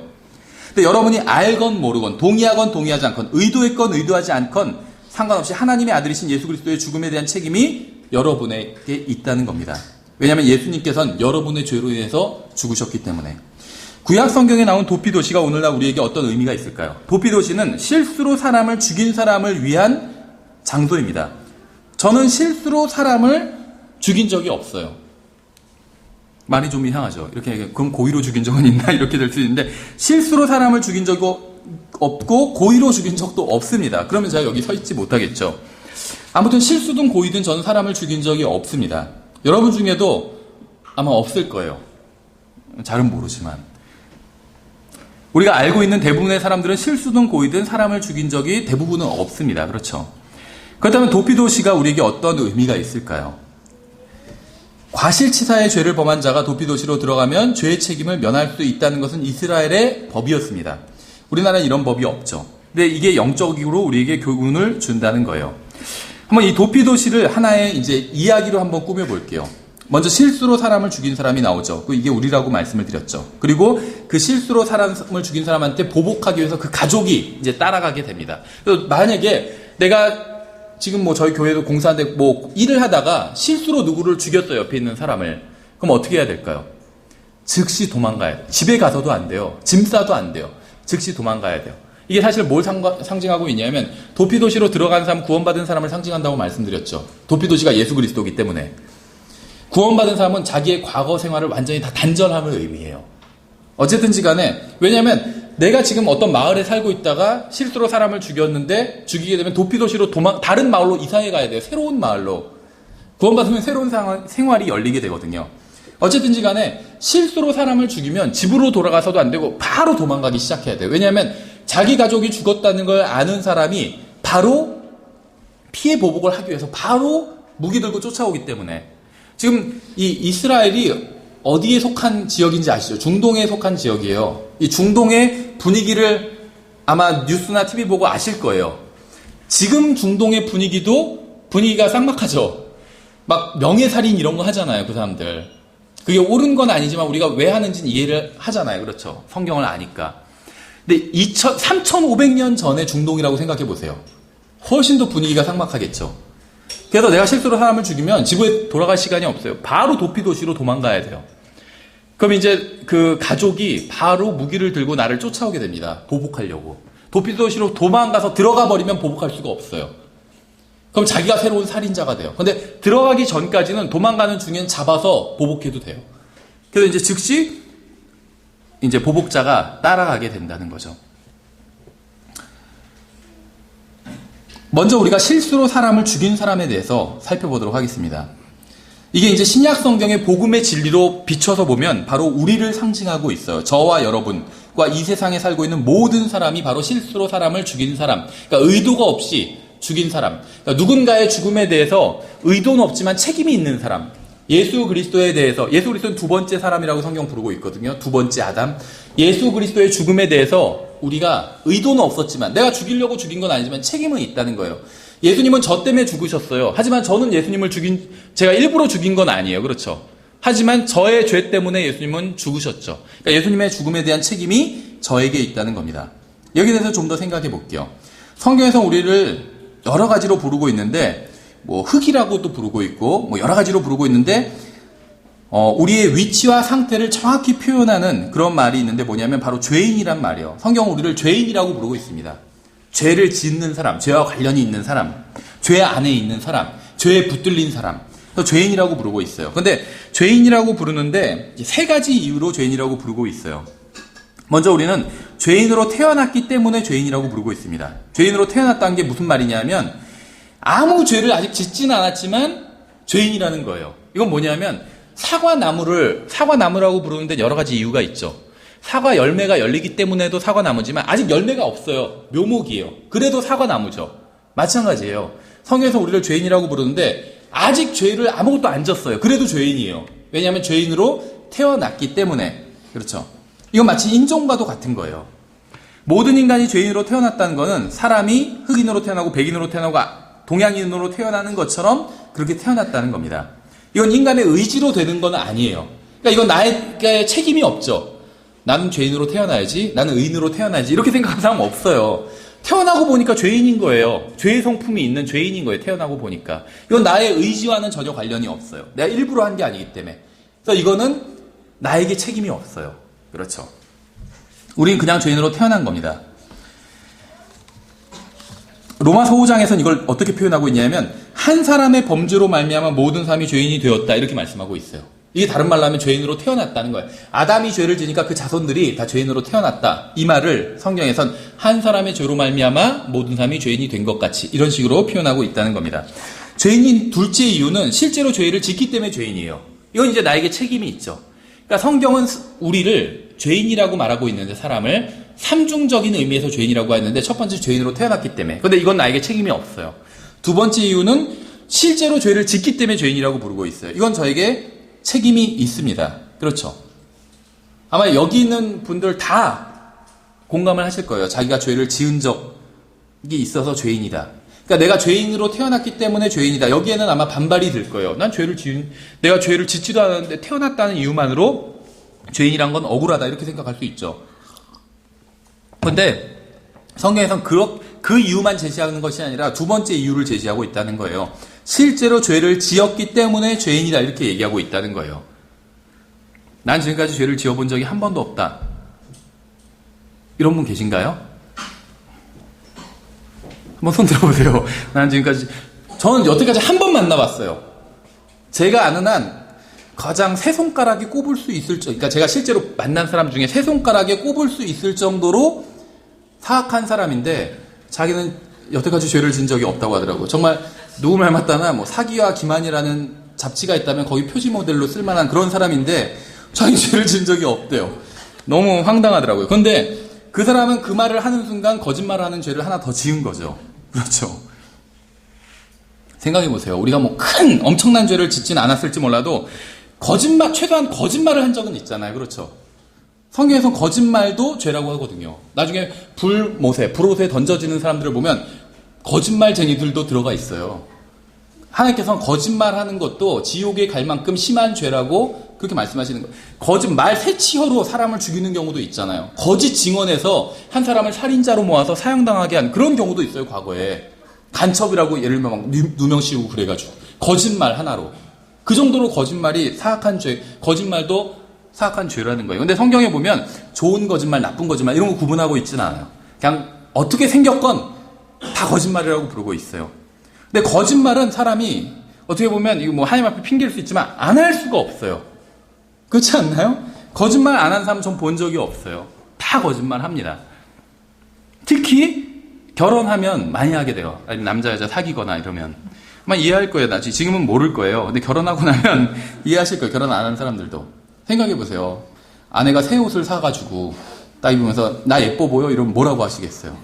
근데 여러분이 알건 모르건, 동의하건 동의하지 않건, 의도했건 의도하지 않건 상관없이 하나님의 아들이신 예수 그리스도의 죽음에 대한 책임이 여러분에게 있다는 겁니다. 왜냐하면 예수님께서는 여러분의 죄로 인해서 죽으셨기 때문에. 구약 성경에 나온 도피도시가 오늘날 우리에게 어떤 의미가 있을까요? 도피도시는 실수로 사람을 죽인 사람을 위한 장소입니다. 저는 실수로 사람을 죽인 적이 없어요. 말이 좀 이상하죠. 이렇게 그럼 고의로 죽인 적은 있나, 이렇게 될 수 있는데 실수로 사람을 죽인 적이 없고 고의로 죽인 적도 없습니다. 그러면 제가 여기 서 있지 못하겠죠. 아무튼 실수든 고의든 저는 사람을 죽인 적이 없습니다. 여러분 중에도 아마 없을 거예요. 잘은 모르지만. 우리가 알고 있는 대부분의 사람들은 실수든 고의든 사람을 죽인 적이 대부분은 없습니다. 그렇죠. 그렇다면 도피도시가 우리에게 어떤 의미가 있을까요? 과실치사의 죄를 범한 자가 도피도시로 들어가면 죄의 책임을 면할 수 있다는 것은 이스라엘의 법이었습니다. 우리나라는 이런 법이 없죠. 근데 이게 영적으로 우리에게 교훈을 준다는 거예요. 한번 이 도피도시를 하나의 이제 이야기로 한번 꾸며볼게요. 먼저 실수로 사람을 죽인 사람이 나오죠. 이게 우리라고 말씀을 드렸죠. 그리고 그 실수로 사람을 죽인 사람한테 보복하기 위해서 그 가족이 이제 따라가게 됩니다. 그래서 만약에 내가 지금 뭐 저희 교회도 공사하는데 뭐 일을 하다가 실수로 누구를 죽였어요. 옆에 있는 사람을. 그럼 어떻게 해야 될까요? 즉시 도망가야 돼요. 집에 가서도 안 돼요. 짐 싸도 안 돼요. 즉시 도망가야 돼요. 이게 사실 뭘 상징하고 있냐면 도피도시로 들어간 사람, 구원받은 사람을 상징한다고 말씀드렸죠. 도피도시가 예수 그리스도이기 때문에. 구원받은 사람은 자기의 과거 생활을 완전히 다 단절함을 의미해요. 어쨌든지 간에 왜냐하면 내가 지금 어떤 마을에 살고 있다가 실수로 사람을 죽였는데 죽이게 되면 도피도시로 다른 마을로 이사해 가야 돼요. 새로운 마을로. 구원받으면 새로운 생활이 열리게 되거든요. 어쨌든지 간에 실수로 사람을 죽이면 집으로 돌아가서도 안 되고 바로 도망가기 시작해야 돼요. 왜냐하면 자기 가족이 죽었다는 걸 아는 사람이 바로 피해 보복을 하기 위해서 바로 무기 들고 쫓아오기 때문에 지금 이 이스라엘이 어디에 속한 지역인지 아시죠? 중동에 속한 지역이에요. 이 중동의 분위기를 아마 뉴스나 TV 보고 아실 거예요. 지금 중동의 분위기가 쌍막하죠. 막 명예살인 이런 거 하잖아요, 그 사람들. 그게 옳은 건 아니지만 우리가 왜 하는지는 이해를 하잖아요. 그렇죠. 성경을 아니까. 근데 3,500년 전의 중동이라고 생각해 보세요. 훨씬 더 분위기가 삭막하겠죠. 그래서 내가 실수로 사람을 죽이면 집에 돌아갈 시간이 없어요. 바로 도피도시로 도망가야 돼요. 그럼 이제 그 가족이 바로 무기를 들고 나를 쫓아오게 됩니다. 보복하려고. 도피도시로 도망가서 들어가 버리면 보복할 수가 없어요. 그럼 자기가 새로운 살인자가 돼요. 근데 들어가기 전까지는 도망가는 중엔 잡아서 보복해도 돼요. 그래서 이제 즉시 이제 보복자가 따라가게 된다는 거죠. 먼저 우리가 실수로 사람을 죽인 사람에 대해서 살펴보도록 하겠습니다. 이게 이제 신약 성경의 복음의 진리로 비춰서 보면 바로 우리를 상징하고 있어요. 저와 여러분과 이 세상에 살고 있는 모든 사람이 바로 실수로 사람을 죽인 사람. 그러니까 의도가 없이 죽인 사람. 그러니까 누군가의 죽음에 대해서 의도는 없지만 책임이 있는 사람. 예수 그리스도에 대해서, 예수 그리스도는 두 번째 사람이라고 성경 부르고 있거든요. 두 번째 아담. 예수 그리스도의 죽음에 대해서 우리가 의도는 없었지만, 내가 죽이려고 죽인 건 아니지만 책임은 있다는 거예요. 예수님은 저 때문에 죽으셨어요. 하지만 저는 예수님을 제가 일부러 죽인 건 아니에요. 그렇죠. 하지만 저의 죄 때문에 예수님은 죽으셨죠. 그러니까 예수님의 죽음에 대한 책임이 저에게 있다는 겁니다. 여기에 대해서 좀 더 생각해 볼게요. 성경에서 우리를 여러 가지로 부르고 있는데, 뭐 흙이라고도 부르고 있고 뭐 여러 가지로 부르고 있는데 우리의 위치와 상태를 정확히 표현하는 그런 말이 있는데 뭐냐면 바로 죄인이란 말이에요. 성경은 우리를 죄인이라고 부르고 있습니다. 죄를 짓는 사람, 죄와 관련이 있는 사람, 죄 안에 있는 사람, 죄에 붙들린 사람, 그래서 죄인이라고 부르고 있어요. 그런데 죄인이라고 부르는데 세 가지 이유로 죄인이라고 부르고 있어요. 먼저 우리는 죄인으로 태어났기 때문에 죄인이라고 부르고 있습니다. 죄인으로 태어났다는 게 무슨 말이냐면 아무 죄를 아직 짓지는 않았지만 죄인이라는 거예요. 이건 뭐냐면 사과나무라고 부르는데 여러 가지 이유가 있죠. 사과 열매가 열리기 때문에도 사과나무지만 아직 열매가 없어요. 묘목이에요. 그래도 사과나무죠. 마찬가지예요. 성경에서 우리를 죄인이라고 부르는데 아직 죄를 아무것도 안 졌어요. 그래도 죄인이에요. 왜냐하면 죄인으로 태어났기 때문에. 그렇죠. 이건 마치 인종과도 같은 거예요. 모든 인간이 죄인으로 태어났다는 것은 사람이 흑인으로 태어나고 백인으로 태어나고 동양인으로 태어나는 것처럼 그렇게 태어났다는 겁니다. 이건 인간의 의지로 되는 건 아니에요. 그러니까 이건 나에게 책임이 없죠. 나는 죄인으로 태어나야지, 나는 의인으로 태어나야지 이렇게 생각하는 사람 없어요. 태어나고 보니까 죄인인 거예요. 죄의 성품이 있는 죄인인 거예요. 태어나고 보니까. 이건 나의 의지와는 전혀 관련이 없어요. 내가 일부러 한 게 아니기 때문에. 그래서 이거는 나에게 책임이 없어요. 그렇죠. 우린 그냥 죄인으로 태어난 겁니다. 로마서 5장에서는 이걸 어떻게 표현하고 있냐면 한 사람의 범죄로 말미암아 모든 사람이 죄인이 되었다 이렇게 말씀하고 있어요. 이게 다른 말로 하면 죄인으로 태어났다는 거예요. 아담이 죄를 지니까 그 자손들이 다 죄인으로 태어났다. 이 말을 성경에선 한 사람의 죄로 말미암아 모든 사람이 죄인이 된 것 같이 이런 식으로 표현하고 있다는 겁니다. 죄인인 둘째 이유는 실제로 죄를 짓기 때문에 죄인이에요. 이건 이제 나에게 책임이 있죠. 그러니까 성경은 우리를 죄인이라고 말하고 있는데 사람을 삼중적인 의미에서 죄인이라고 했는데 첫 번째 죄인으로 태어났기 때문에. 근데 이건 나에게 책임이 없어요. 두 번째 이유는 실제로 죄를 짓기 때문에 죄인이라고 부르고 있어요. 이건 저에게 책임이 있습니다. 그렇죠. 아마 여기 있는 분들 다 공감을 하실 거예요. 자기가 죄를 지은 적이 있어서 죄인이다. 그러니까 내가 죄인으로 태어났기 때문에 죄인이다. 여기에는 아마 반발이 들 거예요. 내가 죄를 짓지도 않았는데 태어났다는 이유만으로 죄인이란 건 억울하다. 이렇게 생각할 수 있죠. 그런데 성경에서는 그 이유만 제시하는 것이 아니라 두 번째 이유를 제시하고 있다는 거예요. 실제로 죄를 지었기 때문에 죄인이다. 이렇게 얘기하고 있다는 거예요. 난 지금까지 죄를 지어본 적이 한 번도 없다. 이런 분 계신가요? 한번 손 들어보세요. 저는 여태까지 한 번 만나봤어요. 제가 아는 한 가장 세 손가락이 꼽을 수 있을 그러니까 제가 실제로 만난 사람 중에 세 손가락에 꼽을 수 있을 정도로 사악한 사람인데 자기는 여태까지 죄를 지은 적이 없다고 하더라고요. 정말 누구 말 맞다나 뭐 사기와 기만이라는 잡지가 있다면 거기 표지 모델로 쓸만한 그런 사람인데 자기 죄를 지은 적이 없대요. 너무 황당하더라고요. 그런데 그 사람은 그 말을 하는 순간 거짓말을 하는 죄를 하나 더 지은 거죠. 그렇죠. 생각해보세요. 우리가 뭐 엄청난 죄를 짓진 않았을지 몰라도 최소한 거짓말을 한 적은 있잖아요. 그렇죠. 성경에서 거짓말도 죄라고 하거든요. 나중에 불옷에 던져지는 사람들을 보면 거짓말쟁이들도 들어가 있어요. 하나님께서는 거짓말하는 것도 지옥에 갈 만큼 심한 죄라고 그렇게 말씀하시는 거예요. 거짓말 새치혀로 사람을 죽이는 경우도 있잖아요. 거짓 증언해서 한 사람을 살인자로 모아서 사형당하게 한 그런 경우도 있어요. 과거에 간첩이라고 예를 들면 막 누명 씌우고 그래가지고 거짓말 하나로 그 정도로 거짓말이 사악한 죄, 거짓말도 사악한 죄라는 거예요. 근데 성경에 보면 좋은 거짓말, 나쁜 거짓말 이런 거 구분하고 있지는 않아요. 그냥 어떻게 생겼건 다 거짓말이라고 부르고 있어요. 근데 거짓말은 사람이 어떻게 보면 이거 뭐 하나님 앞에 핑계일 수 있지만 안 할 수가 없어요. 그렇지 않나요? 거짓말 안 한 사람 전 본 적이 없어요. 다 거짓말 합니다. 특히 결혼하면 많이 하게 돼요. 아니면 남자 여자 사귀거나 이러면 아마 이해할 거예요. 나중에 지금은 모를 거예요. 근데 결혼하고 나면 이해하실 거예요. 결혼 안 한 사람들도. 생각해보세요. 아내가 새 옷을 사가지고 딱 입으면서 나 예뻐 보여? 이러면 뭐라고 하시겠어요?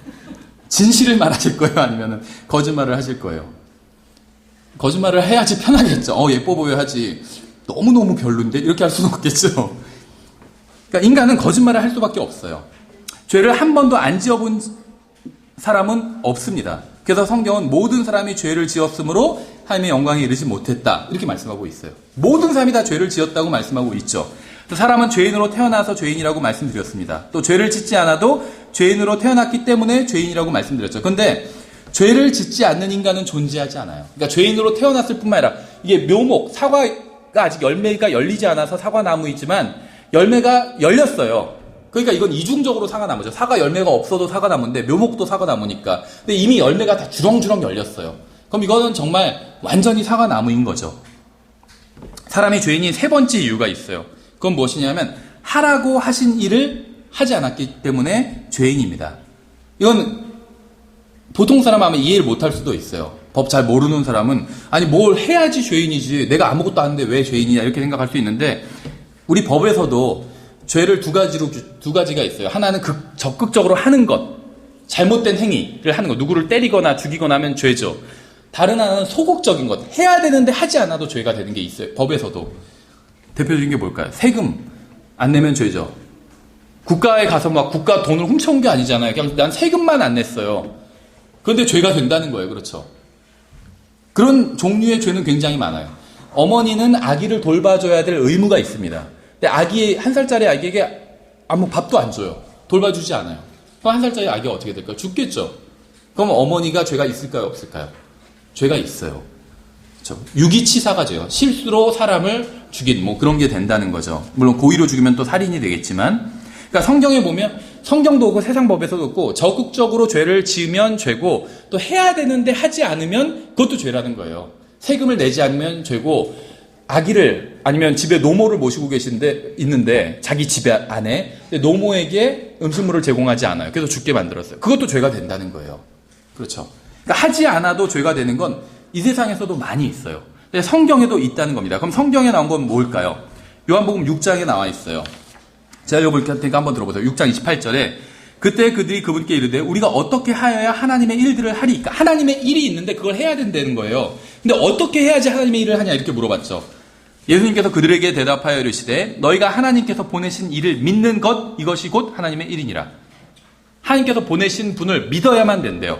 진실을 말하실 거예요? 아니면 거짓말을 하실 거예요? 거짓말을 해야지 편하겠죠. 예뻐 보여 하지. 너무너무 별론데? 이렇게 할 수는 없겠죠. 그러니까 인간은 거짓말을 할 수밖에 없어요. 죄를 한 번도 안 지어본 사람은 없습니다. 그래서 성경은 모든 사람이 죄를 지었으므로 하나님의 영광에 이르지 못했다. 이렇게 말씀하고 있어요. 모든 사람이 다 죄를 지었다고 말씀하고 있죠. 사람은 죄인으로 태어나서 죄인이라고 말씀드렸습니다. 또 죄를 짓지 않아도 죄인으로 태어났기 때문에 죄인이라고 말씀드렸죠. 그런데 죄를 짓지 않는 인간은 존재하지 않아요. 그러니까 죄인으로 태어났을 뿐만 아니라 이게 묘목, 사과가 아직 열매가 열리지 않아서 사과나무이지만 열매가 열렸어요. 그러니까 이건 이중적으로 사과나무죠. 사과 열매가 없어도 사과나무인데 묘목도 사과나무니까. 근데 이미 열매가 다 주렁주렁 열렸어요. 그럼 이거는 정말 완전히 사과나무인 거죠. 사람이 죄인인 세 번째 이유가 있어요. 그건 무엇이냐면 하라고 하신 일을 하지 않았기 때문에 죄인입니다. 이건 보통 사람 아마 이해를 못할 수도 있어요. 법 잘 모르는 사람은 아니 뭘 해야지 죄인이지 내가 아무것도 안 하는데 왜 죄인이냐 이렇게 생각할 수 있는데 우리 법에서도 죄를 두 가지가 있어요. 하나는 적극적으로 하는 것, 잘못된 행위를 하는 것, 누구를 때리거나 죽이거나 하면 죄죠. 다른 하나는 소극적인 것, 해야 되는데 하지 않아도 죄가 되는 게 있어요. 법에서도. 대표적인 게 뭘까요? 세금 안 내면 죄죠. 국가에 가서 막 국가 돈을 훔쳐온 게 아니잖아요. 그냥 난 세금만 안 냈어요. 그런데 죄가 된다는 거예요. 그렇죠? 그런 종류의 죄는 굉장히 많아요. 어머니는 아기를 돌봐줘야 될 의무가 있습니다. 근데 한 살짜리 아기에게 아무 밥도 안 줘요. 돌봐주지 않아요. 그럼 한 살짜리 아기가 어떻게 될까요? 죽겠죠. 그럼 어머니가 죄가 있을까요? 없을까요? 죄가 있어요. 그렇죠? 유기치사가 죄요. 실수로 사람을 죽인 그런 게 된다는 거죠. 물론 고의로 죽이면 또 살인이 되겠지만 그러니까 성경에 보면 성경도 그렇고 세상 법에서도 그렇고 적극적으로 죄를 지으면 죄고 또 해야 되는데 하지 않으면 그것도 죄라는 거예요. 세금을 내지 않으면 죄고 아기를 아니면 집에 노모를 모시고 있는데 자기 집 안에 노모에게 음식물을 제공하지 않아요. 그래서 죽게 만들었어요. 그것도 죄가 된다는 거예요. 그렇죠. 그러니까 하지 않아도 죄가 되는 건 이 세상에서도 많이 있어요. 근데 성경에도 있다는 겁니다. 그럼 성경에 나온 건 뭘까요? 요한복음 6장에 나와 있어요. 제가 읽어볼 테니까 한번 들어보세요. 6장 28절에 그때 그들이 그분께 이르되 우리가 어떻게 하여야 하나님의 일들을 하리까? 하나님의 일이 있는데 그걸 해야 된다는 거예요. 근데 어떻게 해야지 하나님의 일을 하냐 이렇게 물어봤죠. 예수님께서 그들에게 대답하여 이르시되 너희가 하나님께서 보내신 일을 믿는 것 이것이 곧 하나님의 일이니라. 하나님께서 보내신 분을 믿어야만 된대요.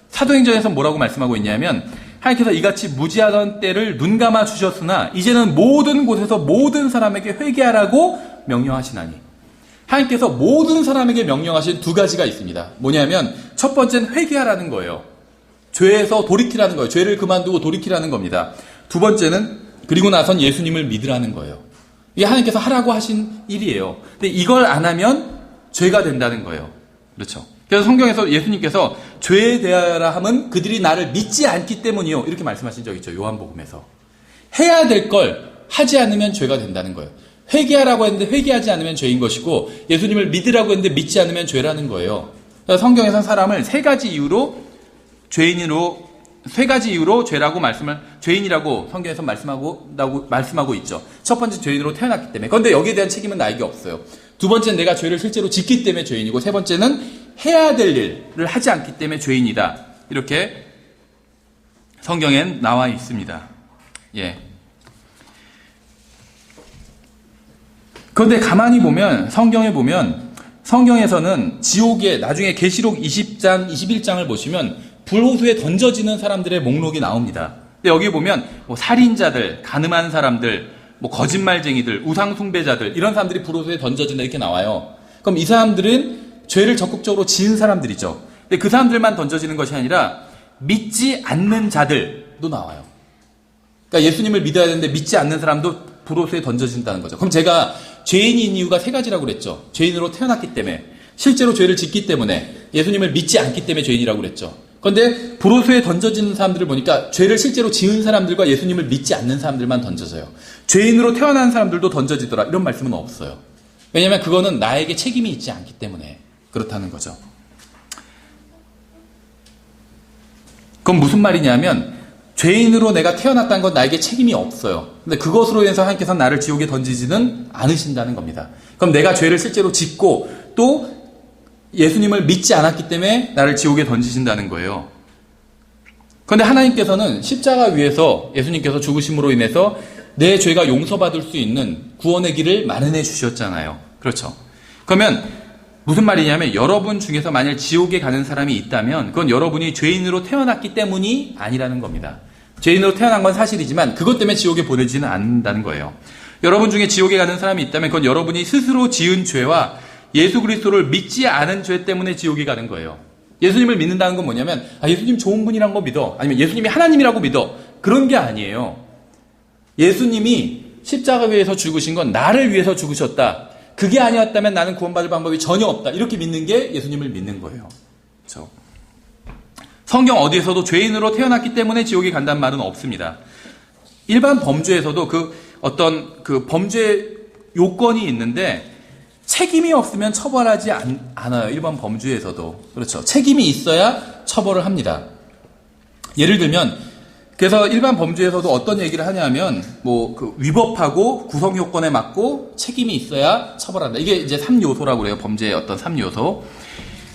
사도행전에서 뭐라고 말씀하고 있냐면 하나님께서 이같이 무지하던 때를 눈감아 주셨으나 이제는 모든 곳에서 모든 사람에게 회개하라고 명령하시나니. 하나님께서 모든 사람에게 명령하신 두 가지가 있습니다. 뭐냐면 첫 번째는 회개하라는 거예요. 죄에서 돌이키라는 거예요. 죄를 그만두고 돌이키라는 겁니다. 두 번째는 그리고 나선 예수님을 믿으라는 거예요. 이게 하나님께서 하라고 하신 일이에요. 근데 이걸 안 하면 죄가 된다는 거예요. 그렇죠. 그래서 성경에서 예수님께서 죄에 대하여라 함은 그들이 나를 믿지 않기 때문이요. 이렇게 말씀하신 적 있죠. 요한복음에서. 해야 될 걸 하지 않으면 죄가 된다는 거예요. 회개하라고 했는데 회개하지 않으면 죄인 것이고 예수님을 믿으라고 했는데 믿지 않으면 죄라는 거예요. 그래서 성경에서는 사람을 세 가지 이유로 죄라고 죄인이라고 성경에서 말씀하고 있죠. 첫 번째 죄인으로 태어났기 때문에. 그런데 여기에 대한 책임은 나에게 없어요. 두 번째는 내가 죄를 실제로 짓기 때문에 죄인이고 세 번째는 해야 될 일을 하지 않기 때문에 죄인이다. 이렇게 성경엔 나와 있습니다. 예. 그런데 가만히 보면 성경에 보면 성경에서는 지옥에 나중에 계시록 20장, 21장을 보시면 불호수에 던져지는 사람들의 목록이 나옵니다. 근데 여기 보면 뭐 살인자들, 가늠한 사람들, 뭐 거짓말쟁이들, 우상숭배자들 이런 사람들이 불호수에 던져진다 이렇게 나와요. 그럼 이 사람들은 죄를 적극적으로 지은 사람들이죠. 근데 그 사람들만 던져지는 것이 아니라 믿지 않는 자들도 나와요. 그러니까 예수님을 믿어야 되는데 믿지 않는 사람도 불호수에 던져진다는 거죠. 그럼 제가 죄인인 이유가 세 가지라고 그랬죠. 죄인으로 태어났기 때문에, 실제로 죄를 짓기 때문에, 예수님을 믿지 않기 때문에 죄인이라고 그랬죠. 그런데 불호수에 던져지는 사람들을 보니까 죄를 실제로 지은 사람들과 예수님을 믿지 않는 사람들만 던져져요. 죄인으로 태어난 사람들도 던져지더라 이런 말씀은 없어요. 왜냐하면 그거는 나에게 책임이 있지 않기 때문에 그렇다는 거죠. 그건 무슨 말이냐면 죄인으로 내가 태어났다는 건 나에게 책임이 없어요. 근데 그것으로 인해서 하나님께서 나를 지옥에 던지지는 않으신다는 겁니다. 그럼 내가 죄를 실제로 짓고 또 예수님을 믿지 않았기 때문에 나를 지옥에 던지신다는 거예요. 그런데 하나님께서는 십자가 위에서 예수님께서 죽으심으로 인해서 내 죄가 용서받을 수 있는 구원의 길을 마련해 주셨잖아요. 그렇죠. 그러면 무슨 말이냐면 여러분 중에서 만일 지옥에 가는 사람이 있다면 그건 여러분이 죄인으로 태어났기 때문이 아니라는 겁니다. 죄인으로 태어난 건 사실이지만 그것 때문에 지옥에 보내지는 않는다는 거예요. 여러분 중에 지옥에 가는 사람이 있다면 그건 여러분이 스스로 지은 죄와 예수 그리스도를 믿지 않은 죄 때문에 지옥에 가는 거예요. 예수님을 믿는다는 건 뭐냐면 예수님 좋은 분이란 거 믿어. 아니면 예수님이 하나님이라고 믿어. 그런 게 아니에요. 예수님이 십자가 위에서 죽으신 건 나를 위해서 죽으셨다. 그게 아니었다면 나는 구원받을 방법이 전혀 없다. 이렇게 믿는 게 예수님을 믿는 거예요. 그렇죠? 성경 어디에서도 죄인으로 태어났기 때문에 지옥에 간다는 말은 없습니다. 일반 범죄에서도 어떤 범죄 요건이 있는데 책임이 없으면 처벌하지 않아요. 일반 범죄에서도. 그렇죠. 책임이 있어야 처벌을 합니다. 예를 들면 그래서 일반 범죄에서도 어떤 얘기를 하냐면 위법하고 구성 요건에 맞고 책임이 있어야 처벌한다. 이게 이제 3요소라고 그래요. 범죄의 어떤 3요소.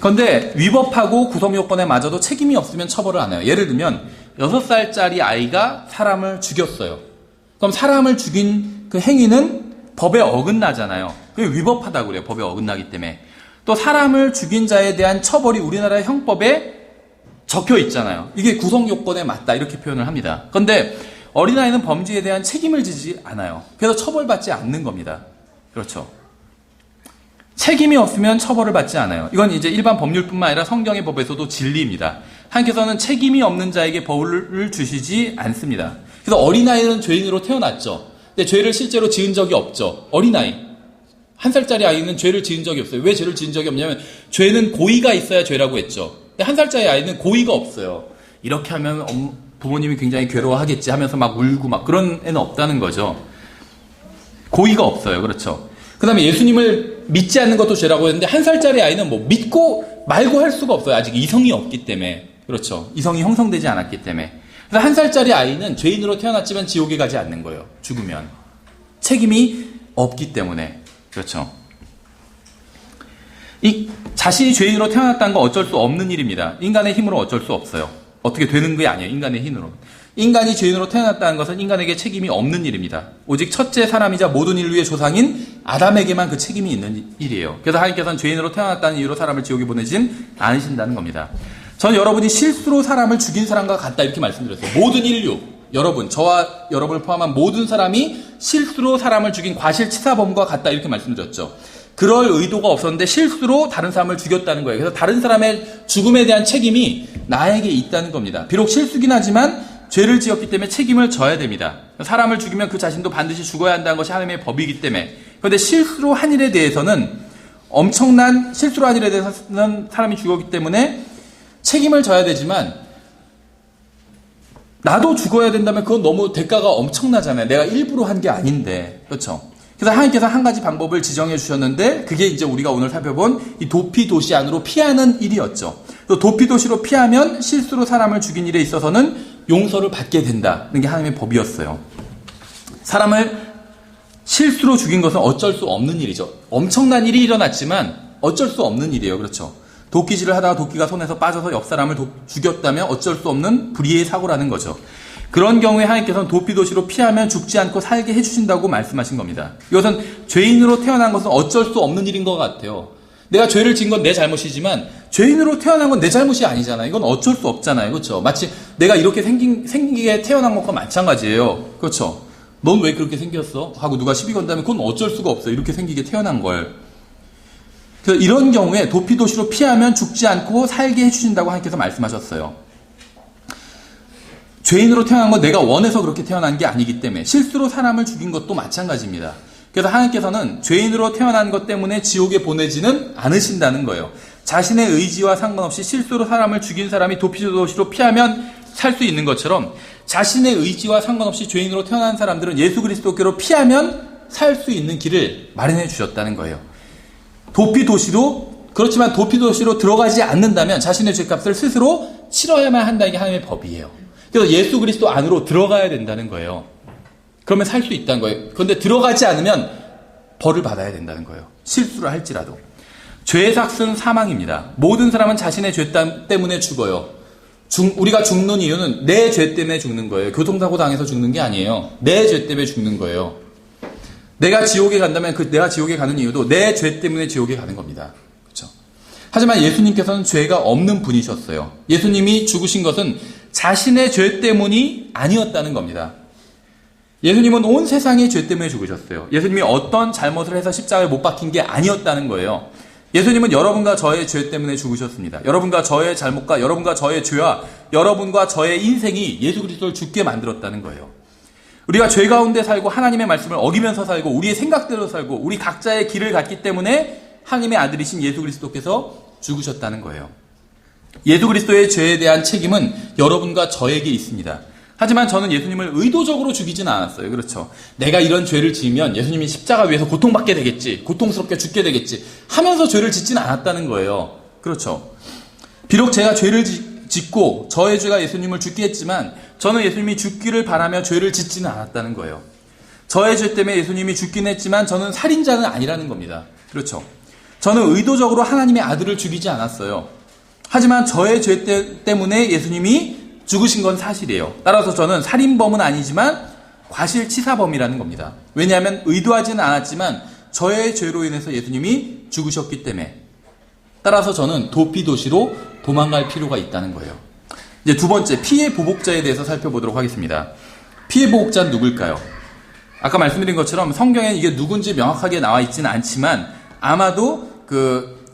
그런데 위법하고 구성 요건에 맞아도 책임이 없으면 처벌을 안 해요. 예를 들면 6살짜리 아이가 사람을 죽였어요. 그럼 사람을 죽인 그 행위는 법에 어긋나잖아요. 그게 위법하다고 그래요. 법에 어긋나기 때문에. 또 사람을 죽인 자에 대한 처벌이 우리나라 형법에 적혀 있잖아요. 이게 구성 요건에 맞다 이렇게 표현을 합니다. 그런데 어린아이는 범죄에 대한 책임을 지지 않아요. 그래서 처벌받지 않는 겁니다. 그렇죠. 책임이 없으면 처벌을 받지 않아요. 이건 이제 일반 법률뿐만 아니라 성경의 법에서도 진리입니다. 하나님께서는 책임이 없는 자에게 벌을 주시지 않습니다. 그래서 어린아이는 죄인으로 태어났죠. 근데 죄를 실제로 지은 적이 없죠. 어린아이. 1살짜리 아이는 죄를 지은 적이 없어요. 왜 죄를 지은 적이 없냐면 죄는 고의가 있어야 죄라고 했죠. 근데 1살짜리 아이는 고의가 없어요. 이렇게 하면 부모님이 굉장히 괴로워하겠지 하면서 막 울고 막 그런 애는 없다는 거죠. 고의가 없어요. 그렇죠. 그 다음에 예수님을 믿지 않는 것도 죄라고 했는데 1살짜리 아이는 믿고 말고 할 수가 없어요. 아직 이성이 없기 때문에. 그렇죠. 이성이 형성되지 않았기 때문에. 그래서 1살짜리 아이는 죄인으로 태어났지만 지옥에 가지 않는 거예요. 죽으면. 책임이 없기 때문에. 그렇죠. 자신이 죄인으로 태어났다는 건 어쩔 수 없는 일입니다. 인간의 힘으로 어쩔 수 없어요. 어떻게 되는 게 아니에요. 인간의 힘으로. 인간이 죄인으로 태어났다는 것은 인간에게 책임이 없는 일입니다. 오직 첫째 사람이자 모든 인류의 조상인 아담에게만 그 책임이 있는 일이에요. 그래서 하나님께서는 죄인으로 태어났다는 이유로 사람을 지옥에 보내진 않으신다는 겁니다. 저는 여러분이 실수로 사람을 죽인 사람과 같다 이렇게 말씀드렸어요. 모든 인류, 여러분, 저와 여러분을 포함한 모든 사람이 실수로 사람을 죽인 과실치사범과 같다 이렇게 말씀드렸죠. 그럴 의도가 없었는데 실수로 다른 사람을 죽였다는 거예요. 그래서 다른 사람의 죽음에 대한 책임이 나에게 있다는 겁니다. 비록 실수긴 하지만 죄를 지었기 때문에 책임을 져야 됩니다. 사람을 죽이면 그 자신도 반드시 죽어야 한다는 것이 하나님의 법이기 때문에. 그런데 실수로 한 일에 대해서는 실수로 한 일에 대해서는 사람이 죽었기 때문에 책임을 져야 되지만 나도 죽어야 된다면 그건 너무 대가가 엄청나잖아요. 내가 일부러 한 게 아닌데. 그렇죠? 그래서 하나님께서 한 가지 방법을 지정해 주셨는데 그게 이제 우리가 오늘 살펴본 이 도피도시 안으로 피하는 일이었죠. 또 도피도시로 피하면 실수로 사람을 죽인 일에 있어서는 용서를 받게 된다는 게 하나님의 법이었어요. 사람을 실수로 죽인 것은 어쩔 수 없는 일이죠. 엄청난 일이 일어났지만 어쩔 수 없는 일이에요. 그렇죠? 도끼질을 하다가 도끼가 손에서 빠져서 옆 사람을 죽였다면 어쩔 수 없는 불의의 사고라는 거죠. 그런 경우에 하나님께서는 도피도시로 피하면 죽지 않고 살게 해주신다고 말씀하신 겁니다. 이것은 죄인으로 태어난 것은 어쩔 수 없는 일인 것 같아요. 내가 죄를 지은 건 내 잘못이지만 죄인으로 태어난 건 내 잘못이 아니잖아요. 이건 어쩔 수 없잖아요. 그렇죠? 마치 내가 이렇게 생기게 태어난 것과 마찬가지예요. 그렇죠? 넌 왜 그렇게 생겼어? 하고 누가 시비 건다면 그건 어쩔 수가 없어요. 이렇게 생기게 태어난 걸. 그래서 이런 경우에 도피도시로 피하면 죽지 않고 살게 해주신다고 하나님께서 말씀하셨어요. 죄인으로 태어난 건 내가 원해서 그렇게 태어난 게 아니기 때문에 실수로 사람을 죽인 것도 마찬가지입니다. 그래서 하나님께서는 죄인으로 태어난 것 때문에 지옥에 보내지는 않으신다는 거예요. 자신의 의지와 상관없이 실수로 사람을 죽인 사람이 도피도시로 피하면 살 수 있는 것처럼 자신의 의지와 상관없이 죄인으로 태어난 사람들은 예수 그리스도께로 피하면 살 수 있는 길을 마련해 주셨다는 거예요. 그렇지만 도피도시로 들어가지 않는다면 자신의 죄값을 스스로 치러야만 한다는 게 하나님의 법이에요. 그래서 예수 그리스도 안으로 들어가야 된다는 거예요. 그러면 살 수 있다는 거예요. 그런데 들어가지 않으면 벌을 받아야 된다는 거예요. 실수를 할지라도. 죄의 삭은 사망입니다. 모든 사람은 자신의 죄 때문에 죽어요. 우리가 죽는 이유는 내 죄 때문에 죽는 거예요. 교통사고 당해서 죽는 게 아니에요. 내 죄 때문에 죽는 거예요. 내가 지옥에 간다면 내가 지옥에 가는 이유도 내 죄 때문에 지옥에 가는 겁니다. 그렇죠? 하지만 예수님께서는 죄가 없는 분이셨어요. 예수님이 죽으신 것은 자신의 죄 때문이 아니었다는 겁니다. 예수님은 온 세상의 죄 때문에 죽으셨어요. 예수님이 어떤 잘못을 해서 십자가에 못 박힌 게 아니었다는 거예요. 예수님은 여러분과 저의 죄 때문에 죽으셨습니다. 여러분과 저의 잘못과 여러분과 저의 죄와 여러분과 저의 인생이 예수 그리스도를 죽게 만들었다는 거예요. 우리가 죄 가운데 살고 하나님의 말씀을 어기면서 살고 우리의 생각대로 살고 우리 각자의 길을 갔기 때문에 하나님의 아들이신 예수 그리스도께서 죽으셨다는 거예요. 예수 그리스도의 죄에 대한 책임은 여러분과 저에게 있습니다. 하지만 저는 예수님을 의도적으로 죽이진 않았어요. 그렇죠? 내가 이런 죄를 지으면 예수님이 십자가 위에서 고통받게 되겠지, 고통스럽게 죽게 되겠지 하면서 죄를 짓진 않았다는 거예요. 그렇죠? 비록 제가 죄를 짓고 저의 죄가 예수님을 죽게 했지만 저는 예수님이 죽기를 바라며 죄를 짓지는 않았다는 거예요. 저의 죄 때문에 예수님이 죽긴 했지만 저는 살인자는 아니라는 겁니다. 그렇죠? 저는 의도적으로 하나님의 아들을 죽이지 않았어요. 하지만 저의 죄 때문에 예수님이 죽으신 건 사실이에요. 따라서 저는 살인범은 아니지만 과실치사범이라는 겁니다. 왜냐하면 의도하지는 않았지만 저의 죄로 인해서 예수님이 죽으셨기 때문에. 따라서 저는 도피도시로 도망갈 필요가 있다는 거예요. 이제 두 번째, 피해 보복자에 대해서 살펴보도록 하겠습니다. 피해 보복자는 누굴까요? 아까 말씀드린 것처럼 성경에 이게 누군지 명확하게 나와 있지는 않지만 아마도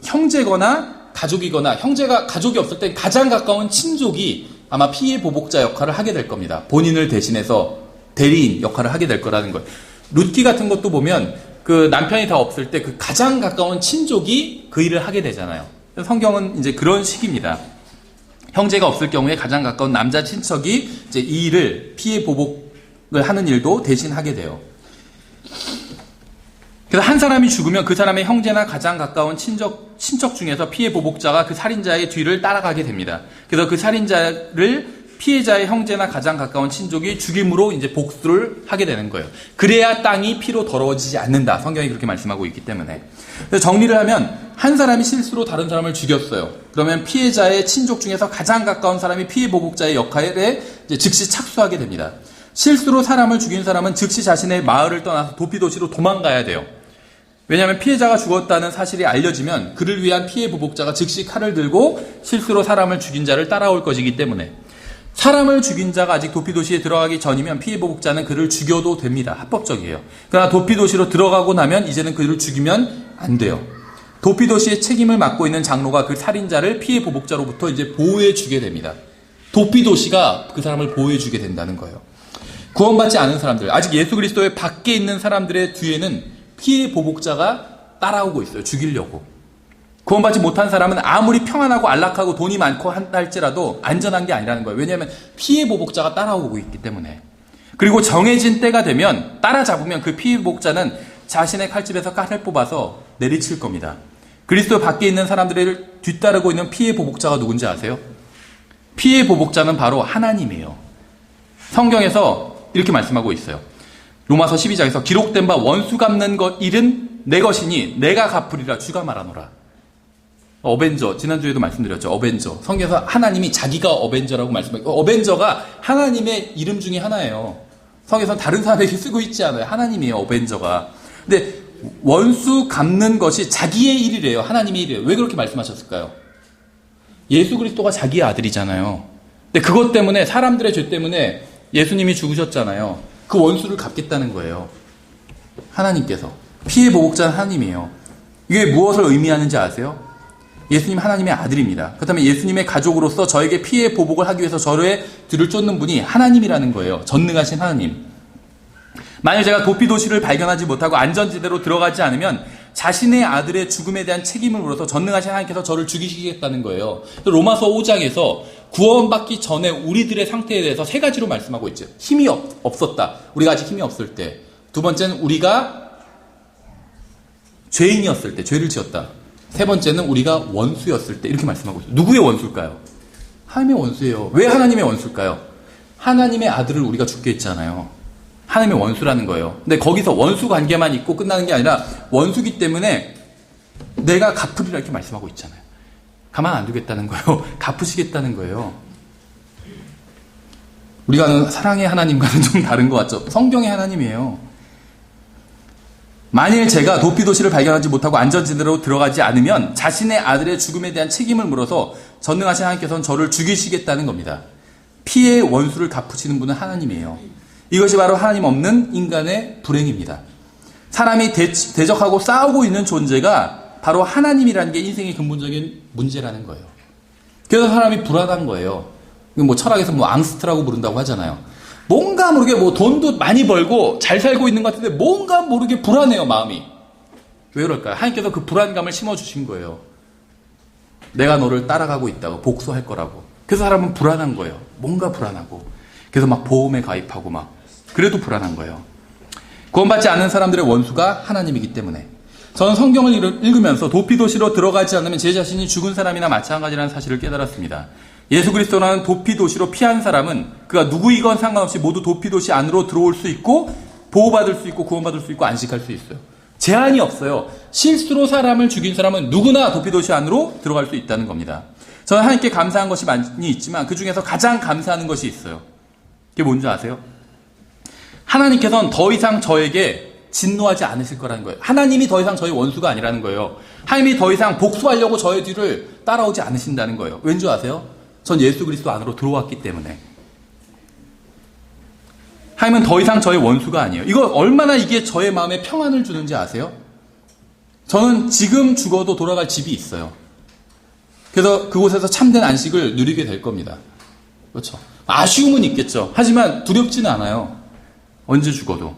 형제거나 가족이거나 가족이 없을 때 가장 가까운 친족이 아마 피해 보복자 역할을 하게 될 겁니다. 본인을 대신해서 대리인 역할을 하게 될 거라는 거예요. 룻기 같은 것도 보면 남편이 다 없을 때 가장 가까운 친족이 그 일을 하게 되잖아요. 성경은 이제 그런 식입니다. 형제가 없을 경우에 가장 가까운 남자 친척이 이제 이 일을 피해 보복을 하는 일도 대신 하게 돼요. 그래서 한 사람이 죽으면 그 사람의 형제나 가장 가까운 친척 중에서 피해 보복자가 그 살인자의 뒤를 따라가게 됩니다. 그래서 그 살인자를 피해자의 형제나 가장 가까운 친족이 죽임으로 이제 복수를 하게 되는 거예요. 그래야 땅이 피로 더러워지지 않는다. 성경이 그렇게 말씀하고 있기 때문에. 그래서 정리를 하면 한 사람이 실수로 다른 사람을 죽였어요. 그러면 피해자의 친족 중에서 가장 가까운 사람이 피해 보복자의 역할에 이제 즉시 착수하게 됩니다. 실수로 사람을 죽인 사람은 즉시 자신의 마을을 떠나서 도피도시로 도망가야 돼요. 왜냐하면 피해자가 죽었다는 사실이 알려지면 그를 위한 피해 보복자가 즉시 칼을 들고 실수로 사람을 죽인 자를 따라올 것이기 때문에 사람을 죽인 자가 아직 도피도시에 들어가기 전이면 피해 보복자는 그를 죽여도 됩니다. 합법적이에요. 그러나 도피도시로 들어가고 나면 이제는 그를 죽이면 안 돼요. 도피도시의 책임을 맡고 있는 장로가 그 살인자를 피해 보복자로부터 이제 보호해 주게 됩니다. 도피도시가 그 사람을 보호해 주게 된다는 거예요. 구원받지 않은 사람들, 아직 예수 그리스도의 밖에 있는 사람들의 뒤에는 피해 보복자가 따라오고 있어요. 죽이려고. 구원받지 못한 사람은 아무리 평안하고 안락하고 돈이 많고 할지라도 안전한 게 아니라는 거예요. 왜냐하면 피해 보복자가 따라오고 있기 때문에. 그리고 정해진 때가 되면 따라잡으면 그 피해 보복자는 자신의 칼집에서 칼을 뽑아서 내리칠 겁니다. 그리스도 밖에 있는 사람들을 뒤따르고 있는 피해 보복자가 누군지 아세요? 피해 보복자는 바로 하나님이에요. 성경에서 이렇게 말씀하고 있어요. 로마서 12장에서 기록된 바 원수 갚는 것 일은 내 것이니 내가 갚으리라 주가 말하노라. 어벤져, 지난주에도 말씀드렸죠. 어벤져. 성경에서 하나님이 자기가 어벤져라고 말씀하고, 어벤져가 하나님의 이름 중에 하나예요. 성경에서는 다른 사람에게 쓰고 있지 않아요. 하나님이에요, 어벤져가. 근데 원수 갚는 것이 자기의 일이래요. 하나님의 일이에요. 왜 그렇게 말씀하셨을까요? 예수 그리스도가 자기의 아들이잖아요. 근데 그것 때문에, 사람들의 죄 때문에 예수님이 죽으셨잖아요. 그 원수를 갚겠다는 거예요. 하나님께서. 피해 보복자는 하나님이에요. 이게 무엇을 의미하는지 아세요? 예수님 하나님의 아들입니다. 그렇다면 예수님의 가족으로서 저에게 피해 보복을 하기 위해서 저의 뒤를 쫓는 분이 하나님이라는 거예요. 전능하신 하나님. 만일 제가 도피도시를 발견하지 못하고 안전지대로 들어가지 않으면 자신의 아들의 죽음에 대한 책임을 물어서 전능하신 하나님께서 저를 죽이시겠다는 거예요. 로마서 5장에서 구원받기 전에 우리들의 상태에 대해서 세 가지로 말씀하고 있죠. 힘이 없었다. 우리가 아직 힘이 없을 때. 두 번째는 우리가 죄인이었을 때, 죄를 지었다. 세 번째는 우리가 원수였을 때, 이렇게 말씀하고 있어요. 누구의 원수일까요? 하나님의 원수예요. 왜 하나님의 원수일까요? 하나님의 아들을 우리가 죽게 했잖아요. 하나님의 원수라는 거예요. 근데 거기서 원수 관계만 있고 끝나는 게 아니라 원수기 때문에 내가 갚으리라 이렇게 말씀하고 있잖아요. 가만 안 두겠다는 거예요. 갚으시겠다는 거예요. 우리가 아는 사랑의 하나님과는 좀 다른 것 같죠? 성경의 하나님이에요. 만일 제가 도피도시를 발견하지 못하고 안전지대로 들어가지 않으면 자신의 아들의 죽음에 대한 책임을 물어서 전능하신 하나님께서는 저를 죽이시겠다는 겁니다. 피해의 원수를 갚으시는 분은 하나님이에요. 이것이 바로 하나님 없는 인간의 불행입니다. 사람이 대적하고 싸우고 있는 존재가 바로 하나님이라는 게 인생의 근본적인 문제라는 거예요. 그래서 사람이 불안한 거예요. 뭐 철학에서 뭐 앙스트라고 부른다고 하잖아요. 뭔가 모르게 뭐 돈도 많이 벌고 잘 살고 있는 것 같은데 뭔가 모르게 불안해요, 마음이. 왜 그럴까요? 하나님께서 그 불안감을 심어주신 거예요. 내가 너를 따라가고 있다고, 복수할 거라고. 그래서 사람은 불안한 거예요. 뭔가 불안하고. 그래서 막 보험에 가입하고 막. 그래도 불안한 거예요. 구원받지 않는 사람들의 원수가 하나님이기 때문에. 저는 성경을 읽으면서 도피도시로 들어가지 않으면 제 자신이 죽은 사람이나 마찬가지라는 사실을 깨달았습니다. 예수 그리스도라는 도피도시로 피한 사람은 그가 누구이건 상관없이 모두 도피도시 안으로 들어올 수 있고 보호받을 수 있고 구원받을 수 있고 안식할 수 있어요. 제한이 없어요. 실수로 사람을 죽인 사람은 누구나 도피도시 안으로 들어갈 수 있다는 겁니다. 저는 하나님께 감사한 것이 많이 있지만 그 중에서 가장 감사하는 것이 있어요. 그게 뭔지 아세요? 하나님께서는 더 이상 저에게 진노하지 않으실 거라는 거예요. 하나님이 더 이상 저희 원수가 아니라는 거예요. 하나님이 더 이상 복수하려고 저의 뒤를 따라오지 않으신다는 거예요. 왠지 아세요? 전 예수 그리스도 안으로 들어왔기 때문에. 하나님은 더 이상 저의 원수가 아니에요. 이거 얼마나 이게 저의 마음에 평안을 주는지 아세요? 저는 지금 죽어도 돌아갈 집이 있어요. 그래서 그곳에서 참된 안식을 누리게 될 겁니다. 그렇죠? 아쉬움은 있겠죠. 하지만 두렵지는 않아요. 언제 죽어도.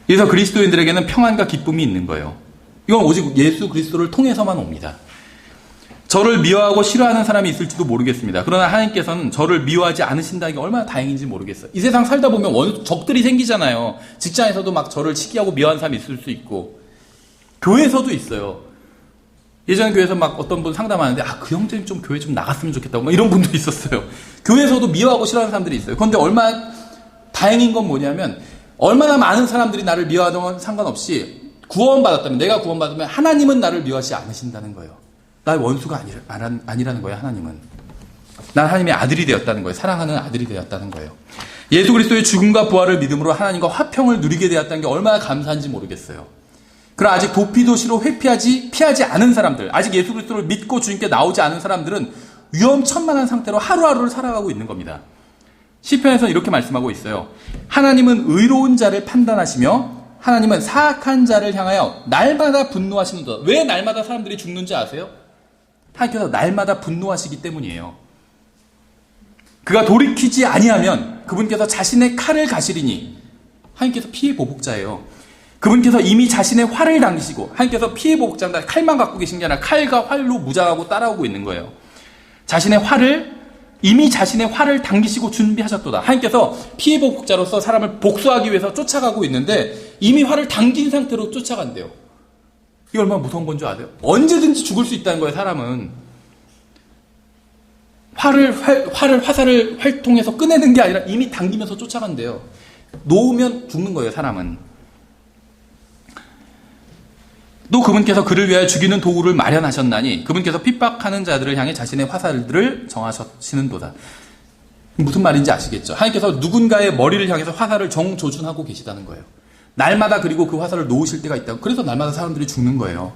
그래서 그리스도인들에게는 평안과 기쁨이 있는 거예요. 이건 오직 예수 그리스도를 통해서만 옵니다. 저를 미워하고 싫어하는 사람이 있을지도 모르겠습니다. 그러나 하나님께서는 저를 미워하지 않으신다는 게 얼마나 다행인지 모르겠어요. 이 세상 살다 보면 적들이 생기잖아요. 직장에서도 막 저를 시기하고 미워하는 사람이 있을 수 있고 교회에서도 있어요. 예전 교회에서 막 어떤 분 상담하는데, 그 형제님 좀 교회 좀 나갔으면 좋겠다고, 막 이런 분도 있었어요. 교회에서도 미워하고 싫어하는 사람들이 있어요. 그런데 얼마나 다행인 건 뭐냐면, 얼마나 많은 사람들이 나를 미워하던 상관없이 구원받았다면, 내가 구원받으면 하나님은 나를 미워하지 않으신다는 거예요. 나의 원수가 아니라는 거예요, 하나님은. 난 하나님의 아들이 되었다는 거예요. 사랑하는 아들이 되었다는 거예요. 예수 그리스도의 죽음과 부활을 믿음으로 하나님과 화평을 누리게 되었다는 게 얼마나 감사한지 모르겠어요. 그러나 아직 도피도시로 피하지 않은 사람들, 아직 예수 그리스도를 믿고 주님께 나오지 않은 사람들은 위험천만한 상태로 하루하루를 살아가고 있는 겁니다. 시편에서는 이렇게 말씀하고 있어요. 하나님은 의로운 자를 판단하시며 하나님은 사악한 자를 향하여 날마다 분노하시는도다. 왜 날마다 사람들이 죽는지 아세요? 하나님께서 날마다 분노하시기 때문이에요. 그가 돌이키지 아니하면 그분께서 자신의 칼을 가시리니, 하나님께서 피해 보복자예요. 그분께서 이미 자신의 활을 당기시고, 하나님께서 피해 보복자인데 칼만 갖고 계신 게 아니라 칼과 활로 무장하고 따라오고 있는 거예요. 이미 자신의 활을 당기시고 준비하셨도다. 하나님께서 피해 보복자로서 사람을 복수하기 위해서 쫓아가고 있는데 이미 활을 당긴 상태로 쫓아간대요. 이게 얼마나 무서운 건 줄 아세요? 언제든지 죽을 수 있다는 거예요, 사람은. 화살을 활통해서 꺼내는 게 아니라 이미 당기면서 쫓아간대요. 놓으면 죽는 거예요, 사람은. 또 그분께서 그를 위하여 죽이는 도구를 마련하셨나니 그분께서 핍박하는 자들을 향해 자신의 화살들을 정하시는도다. 무슨 말인지 아시겠죠? 하나님께서 누군가의 머리를 향해서 화살을 정조준하고 계시다는 거예요. 날마다, 그리고 그 화살을 놓으실 때가 있다고. 그래서 날마다 사람들이 죽는 거예요.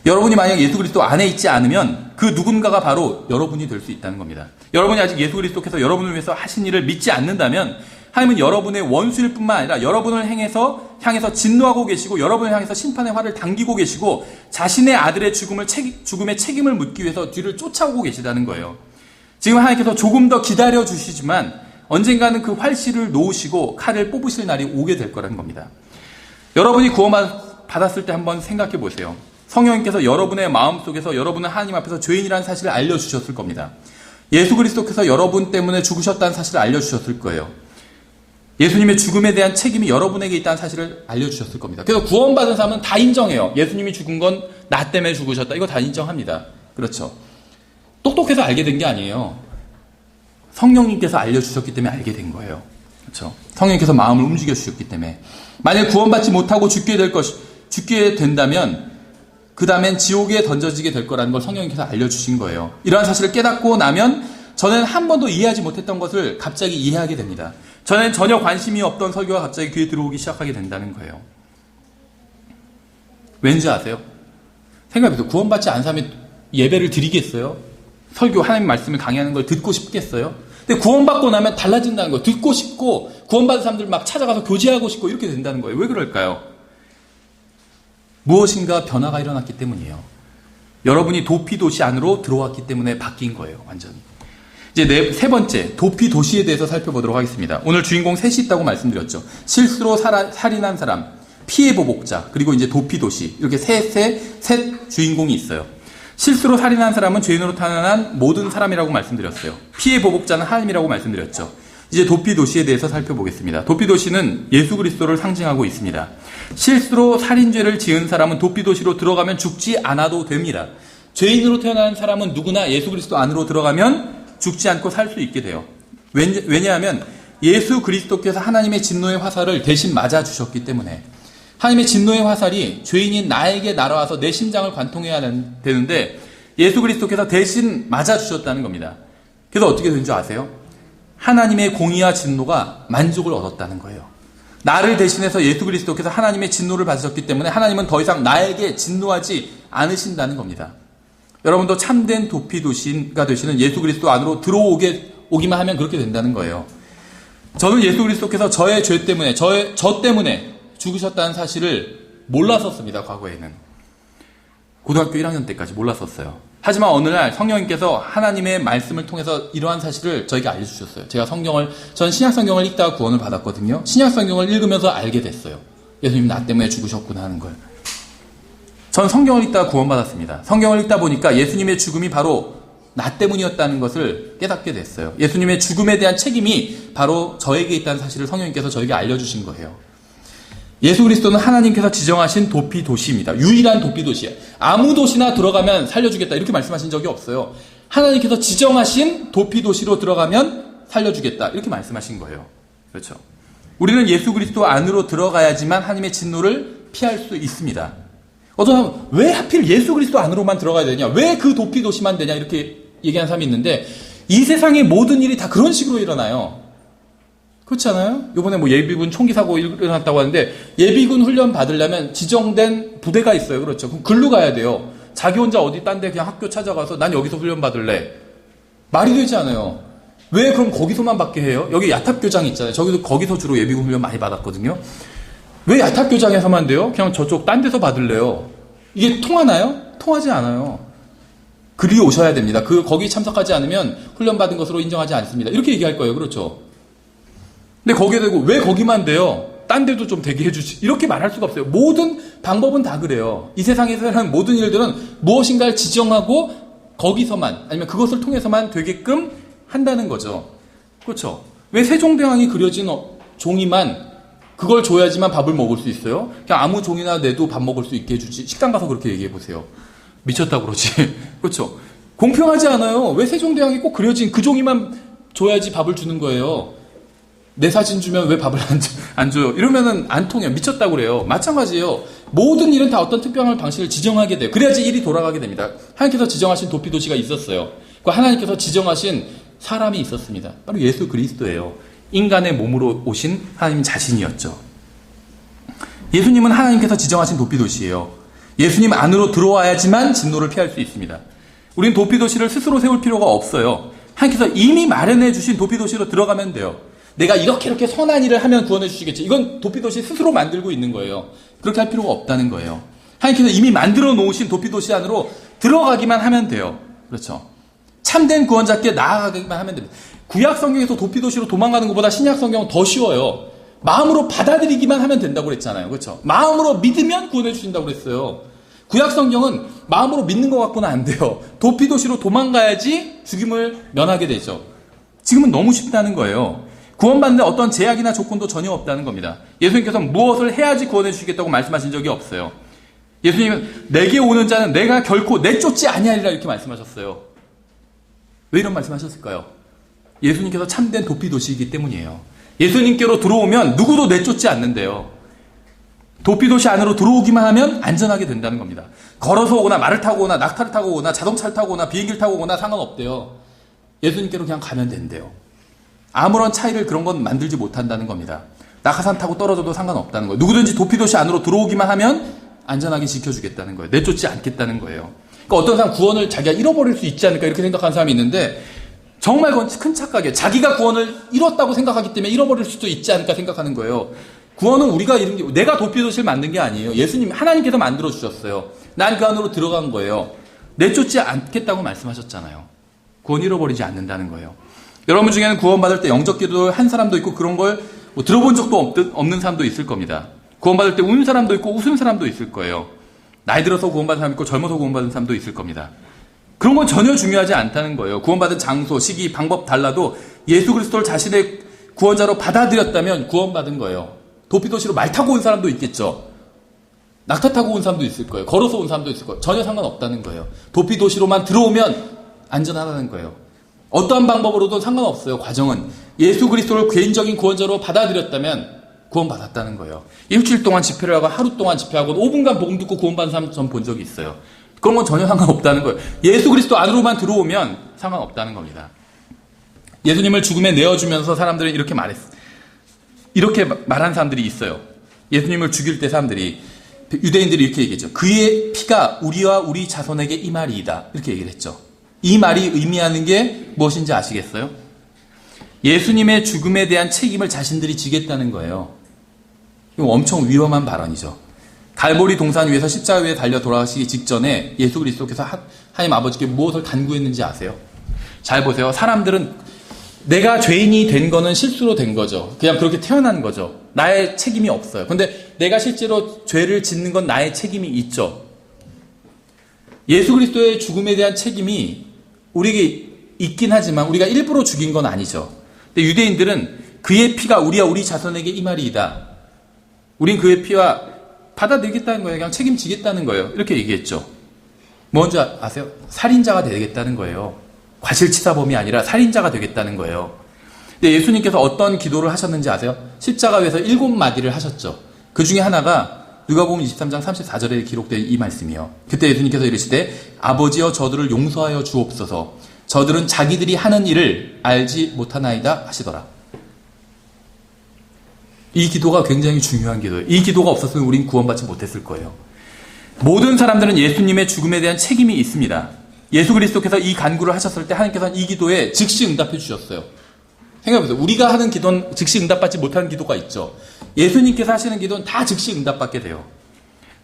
여러분이 만약 예수 그리스도 안에 있지 않으면 그 누군가가 바로 여러분이 될 수 있다는 겁니다. 여러분이 아직 예수 그리스도께서 여러분을 위해서 하신 일을 믿지 않는다면 하나님은 여러분의 원수일 뿐만 아니라 여러분을 향해서 진노하고 계시고, 여러분을 향해서 심판의 활을 당기고 계시고, 자신의 아들의 죽음의 책임을 묻기 위해서 뒤를 쫓아오고 계시다는 거예요. 지금 하나님께서 조금 더 기다려 주시지만 언젠가는 그 활실을 놓으시고 칼을 뽑으실 날이 오게 될 거라는 겁니다. 여러분이 구원받았을 때 한번 생각해 보세요. 성령님께서 여러분의 마음속에서 여러분은 하나님 앞에서 죄인이라는 사실을 알려주셨을 겁니다. 예수 그리스도께서 여러분 때문에 죽으셨다는 사실을 알려주셨을 거예요. 예수님의 죽음에 대한 책임이 여러분에게 있다는 사실을 알려주셨을 겁니다. 그래서 구원받은 사람은 다 인정해요. 예수님이 죽은 건 나 때문에 죽으셨다. 이거 다 인정합니다. 그렇죠. 똑똑해서 알게 된 게 아니에요. 성령님께서 알려주셨기 때문에 알게 된 거예요. 그렇죠. 성령님께서 마음을 움직여 주셨기 때문에. 만약 구원받지 못하고 죽게 된다면 그 다음엔 지옥에 던져지게 될 거라는 걸 성령님께서 알려주신 거예요. 이러한 사실을 깨닫고 나면 저는 한 번도 이해하지 못했던 것을 갑자기 이해하게 됩니다. 저는 전혀 관심이 없던 설교가 갑자기 귀에 들어오기 시작하게 된다는 거예요. 왠지 아세요? 생각해보세요. 구원받지 않은 사람이 예배를 드리겠어요? 설교, 하나님 말씀을 강의하는 걸 듣고 싶겠어요? 근데 구원받고 나면 달라진다는 거예요. 듣고 싶고, 구원받은 사람들 막 찾아가서 교제하고 싶고 이렇게 된다는 거예요. 왜 그럴까요? 무엇인가 변화가 일어났기 때문이에요. 여러분이 도피도시 안으로 들어왔기 때문에 바뀐 거예요. 완전히. 이제 세 번째, 도피도시에 대해서 살펴보도록 하겠습니다. 오늘 주인공 셋이 있다고 말씀드렸죠. 실수로 살인한 사람, 피해 보복자, 그리고 이제 도피도시, 이렇게 셋 주인공이 있어요. 실수로 살인한 사람은 죄인으로 탄환한 모든 사람이라고 말씀드렸어요. 피해 보복자는 하나님이라고 말씀드렸죠. 이제 도피도시에 대해서 살펴보겠습니다. 도피도시는 예수 그리스도를 상징하고 있습니다. 실수로 살인죄를 지은 사람은 도피도시로 들어가면 죽지 않아도 됩니다. 죄인으로 태어난 사람은 누구나 예수 그리스도 안으로 들어가면 죽지 않고 살 수 있게 돼요. 왜냐하면 예수 그리스도께서 하나님의 진노의 화살을 대신 맞아주셨기 때문에. 하나님의 진노의 화살이 죄인인 나에게 날아와서 내 심장을 관통해야 되는데 예수 그리스도께서 대신 맞아주셨다는 겁니다. 그래서 어떻게 된 줄 아세요? 하나님의 공의와 진노가 만족을 얻었다는 거예요. 나를 대신해서 예수 그리스도께서 하나님의 진노를 받으셨기 때문에 하나님은 더 이상 나에게 진노하지 않으신다는 겁니다. 여러분도 참된 도피도시가 되시는 예수 그리스도 안으로 들어오기만 하면 그렇게 된다는 거예요. 저는 예수 그리스도께서 저의 죄 때문에, 저 때문에 죽으셨다는 사실을 몰랐었습니다. 과거에는. 고등학교 1학년 때까지 몰랐었어요. 하지만 어느 날 성령님께서 하나님의 말씀을 통해서 이러한 사실을 저에게 알려주셨어요. 전 신약성경을 읽다가 구원을 받았거든요. 신약성경을 읽으면서 알게 됐어요. 예수님 나 때문에 죽으셨구나 하는 걸. 전 성경을 읽다가 구원받았습니다. 성경을 읽다 보니까 예수님의 죽음이 바로 나 때문이었다는 것을 깨닫게 됐어요. 예수님의 죽음에 대한 책임이 바로 저에게 있다는 사실을 성령님께서 저에게 알려주신 거예요. 예수 그리스도는 하나님께서 지정하신 도피 도시입니다. 유일한 도피 도시예요. 아무 도시나 들어가면 살려주겠다 이렇게 말씀하신 적이 없어요. 하나님께서 지정하신 도피 도시로 들어가면 살려주겠다 이렇게 말씀하신 거예요. 그렇죠. 우리는 예수 그리스도 안으로 들어가야지만 하나님의 진노를 피할 수 있습니다. 어떤 사람은 왜 하필 예수 그리스도 안으로만 들어가야 되냐? 왜 그 도피 도시만 되냐? 이렇게 얘기하는 사람이 있는데 이 세상의 모든 일이 다 그런 식으로 일어나요. 그렇지 않아요? 이번에 뭐 예비군 총기 사고 일어났다고 하는데 예비군 훈련 받으려면 지정된 부대가 있어요. 그렇죠. 그럼 글로 가야 돼요. 자기 혼자 어디 딴 데 그냥 학교 찾아가서 난 여기서 훈련 받을래. 말이 되지 않아요. 왜 그럼 거기서만 받게 해요? 여기 야탑교장 있잖아요. 거기서 주로 예비군 훈련 많이 받았거든요. 왜 야탑교장에서만 돼요? 그냥 저쪽 딴 데서 받을래요. 이게 통하나요? 통하지 않아요. 그리 오셔야 됩니다. 거기 참석하지 않으면 훈련 받은 것으로 인정하지 않습니다. 이렇게 얘기할 거예요. 그렇죠. 근데 거기에 대고 왜 거기만 돼요? 딴 데도 좀 되게 해주지. 이렇게 말할 수가 없어요. 모든 방법은 다 그래요. 이 세상에서 하는 모든 일들은 무엇인가를 지정하고 거기서만 아니면 그것을 통해서만 되게끔 한다는 거죠. 그렇죠. 왜 세종대왕이 그려진 종이만 그걸 줘야지만 밥을 먹을 수 있어요? 그냥 아무 종이나 내도 밥 먹을 수 있게 해주지. 식당 가서 그렇게 얘기해 보세요. 미쳤다 그러지. 그렇죠. 공평하지 않아요. 왜 세종대왕이 꼭 그려진 그 종이만 줘야지 밥을 주는 거예요? 내 사진 주면 왜 밥을 안 줘요? 이러면은 안 통해요. 미쳤다고 그래요. 마찬가지예요. 모든 일은 다 어떤 특별한 방식을 지정하게 돼요. 그래야지 일이 돌아가게 됩니다. 하나님께서 지정하신 도피도시가 있었어요. 그 하나님께서 지정하신 사람이 있었습니다. 바로 예수 그리스도예요. 인간의 몸으로 오신 하나님 자신이었죠. 예수님은 하나님께서 지정하신 도피도시예요. 예수님 안으로 들어와야지만 진노를 피할 수 있습니다. 우린 도피도시를 스스로 세울 필요가 없어요. 하나님께서 이미 마련해 주신 도피도시로 들어가면 돼요. 내가 이렇게 선한 일을 하면 구원해 주시겠지. 이건 도피도시 스스로 만들고 있는 거예요. 그렇게 할 필요가 없다는 거예요. 하나님께서 이미 만들어 놓으신 도피도시 안으로 들어가기만 하면 돼요. 그렇죠. 참된 구원자께 나아가기만 하면 됩니다. 구약 성경에서 도피도시로 도망가는 것보다 신약 성경은 더 쉬워요. 마음으로 받아들이기만 하면 된다고 그랬잖아요. 그렇죠. 마음으로 믿으면 구원해 주신다고 그랬어요. 구약 성경은 마음으로 믿는 것 갖고는 안 돼요. 도피도시로 도망가야지 죽임을 면하게 되죠. 지금은 너무 쉽다는 거예요. 구원받는데 어떤 제약이나 조건도 전혀 없다는 겁니다. 예수님께서 무엇을 해야지 구원해 주시겠다고 말씀하신 적이 없어요. 예수님은 내게 오는 자는 내가 결코 내쫓지 아니하리라 이렇게 말씀하셨어요. 왜 이런 말씀하셨을까요? 예수님께서 참된 도피도시이기 때문이에요. 예수님께로 들어오면 누구도 내쫓지 않는데요. 도피도시 안으로 들어오기만 하면 안전하게 된다는 겁니다. 걸어서 오거나 말을 타고 오거나 낙타를 타고 오거나 자동차를 타고 오거나 비행기를 타고 오거나 상관없대요. 예수님께로 그냥 가면 된대요. 아무런 차이를 그런 건 만들지 못한다는 겁니다. 낙하산 타고 떨어져도 상관없다는 거예요. 누구든지 도피도시 안으로 들어오기만 하면 안전하게 지켜주겠다는 거예요. 내쫓지 않겠다는 거예요. 그러니까 어떤 사람 구원을 자기가 잃어버릴 수 있지 않을까 이렇게 생각하는 사람이 있는데 정말 그건 큰 착각이에요. 자기가 구원을 잃었다고 생각하기 때문에 잃어버릴 수도 있지 않을까 생각하는 거예요. 구원은 우리가 잃은 게 내가 도피도시를 만든 게 아니에요. 예수님 하나님께서 만들어 주셨어요. 난 그 안으로 들어간 거예요. 내쫓지 않겠다고 말씀하셨잖아요. 구원 잃어버리지 않는다는 거예요. 여러분 중에는 구원받을 때 영적 기도를 한 사람도 있고 그런 걸 뭐 들어본 적도 없는 사람도 있을 겁니다. 구원받을 때 우는 사람도 있고 웃은 사람도 있을 거예요. 나이 들어서 구원받은 사람 있고 젊어서 구원받은 사람도 있을 겁니다. 그런 건 전혀 중요하지 않다는 거예요. 구원받은 장소, 시기, 방법 달라도 예수 그리스도를 자신의 구원자로 받아들였다면 구원받은 거예요. 도피도시로 말 타고 온 사람도 있겠죠. 낙타 타고 온 사람도 있을 거예요. 걸어서 온 사람도 있을 거예요. 전혀 상관없다는 거예요. 도피도시로만 들어오면 안전하다는 거예요. 어떠한 방법으로도 상관없어요. 과정은 예수 그리스도를 개인적인 구원자로 받아들였다면 구원받았다는 거예요. 일주일 동안 집회를 하고 하루 동안 집회하고 5분간 복음 듣고 구원받은 사람 전 본 적이 있어요. 그런 건 전혀 상관없다는 거예요. 예수 그리스도 안으로만 들어오면 상관없다는 겁니다. 예수님을 죽음에 내어주면서 사람들은 이렇게 말한 사람들이 있어요. 예수님을 죽일 때 사람들이 유대인들이 이렇게 얘기했죠. 그의 피가 우리와 우리 자손에게 임하리이다. 이렇게 얘기를 했죠. 이 말이 의미하는 게 무엇인지 아시겠어요? 예수님의 죽음에 대한 책임을 자신들이 지겠다는 거예요. 이거 엄청 위험한 발언이죠. 갈보리 동산 위에서 십자가 위에 달려 돌아가시기 직전에 예수 그리스도께서 하나님 아버지께 무엇을 간구했는지 아세요? 잘 보세요. 사람들은 내가 죄인이 된 거는 실수로 된 거죠. 그냥 그렇게 태어난 거죠. 나의 책임이 없어요. 근데 내가 실제로 죄를 짓는 건 나의 책임이 있죠. 예수 그리스도의 죽음에 대한 책임이 우리에게 있긴 하지만 우리가 일부러 죽인 건 아니죠. 근데 유대인들은 그의 피가 우리와 우리 자손에게 임하리이다. 우린 그의 피와 받아들이겠다는 거예요. 그냥 책임지겠다는 거예요. 이렇게 얘기했죠. 뭔지 아세요? 살인자가 되겠다는 거예요. 과실치사범이 아니라 살인자가 되겠다는 거예요. 근데 예수님께서 어떤 기도를 하셨는지 아세요? 십자가 위에서 7마디를 하셨죠. 그 중에 하나가 누가복음 23장 34절에 기록된 이 말씀이요. 그때 예수님께서 이르시되 아버지여 저들을 용서하여 주옵소서. 저들은 자기들이 하는 일을 알지 못하나이다 하시더라. 이 기도가 굉장히 중요한 기도예요. 이 기도가 없었으면 우린 구원받지 못했을 거예요. 모든 사람들은 예수님의 죽음에 대한 책임이 있습니다. 예수 그리스도께서 이 간구를 하셨을 때 하나님께서는 이 기도에 즉시 응답해 주셨어요. 생각해보세요. 우리가 하는 기도는 즉시 응답받지 못하는 기도가 있죠. 예수님께서 하시는 기도는 다 즉시 응답받게 돼요.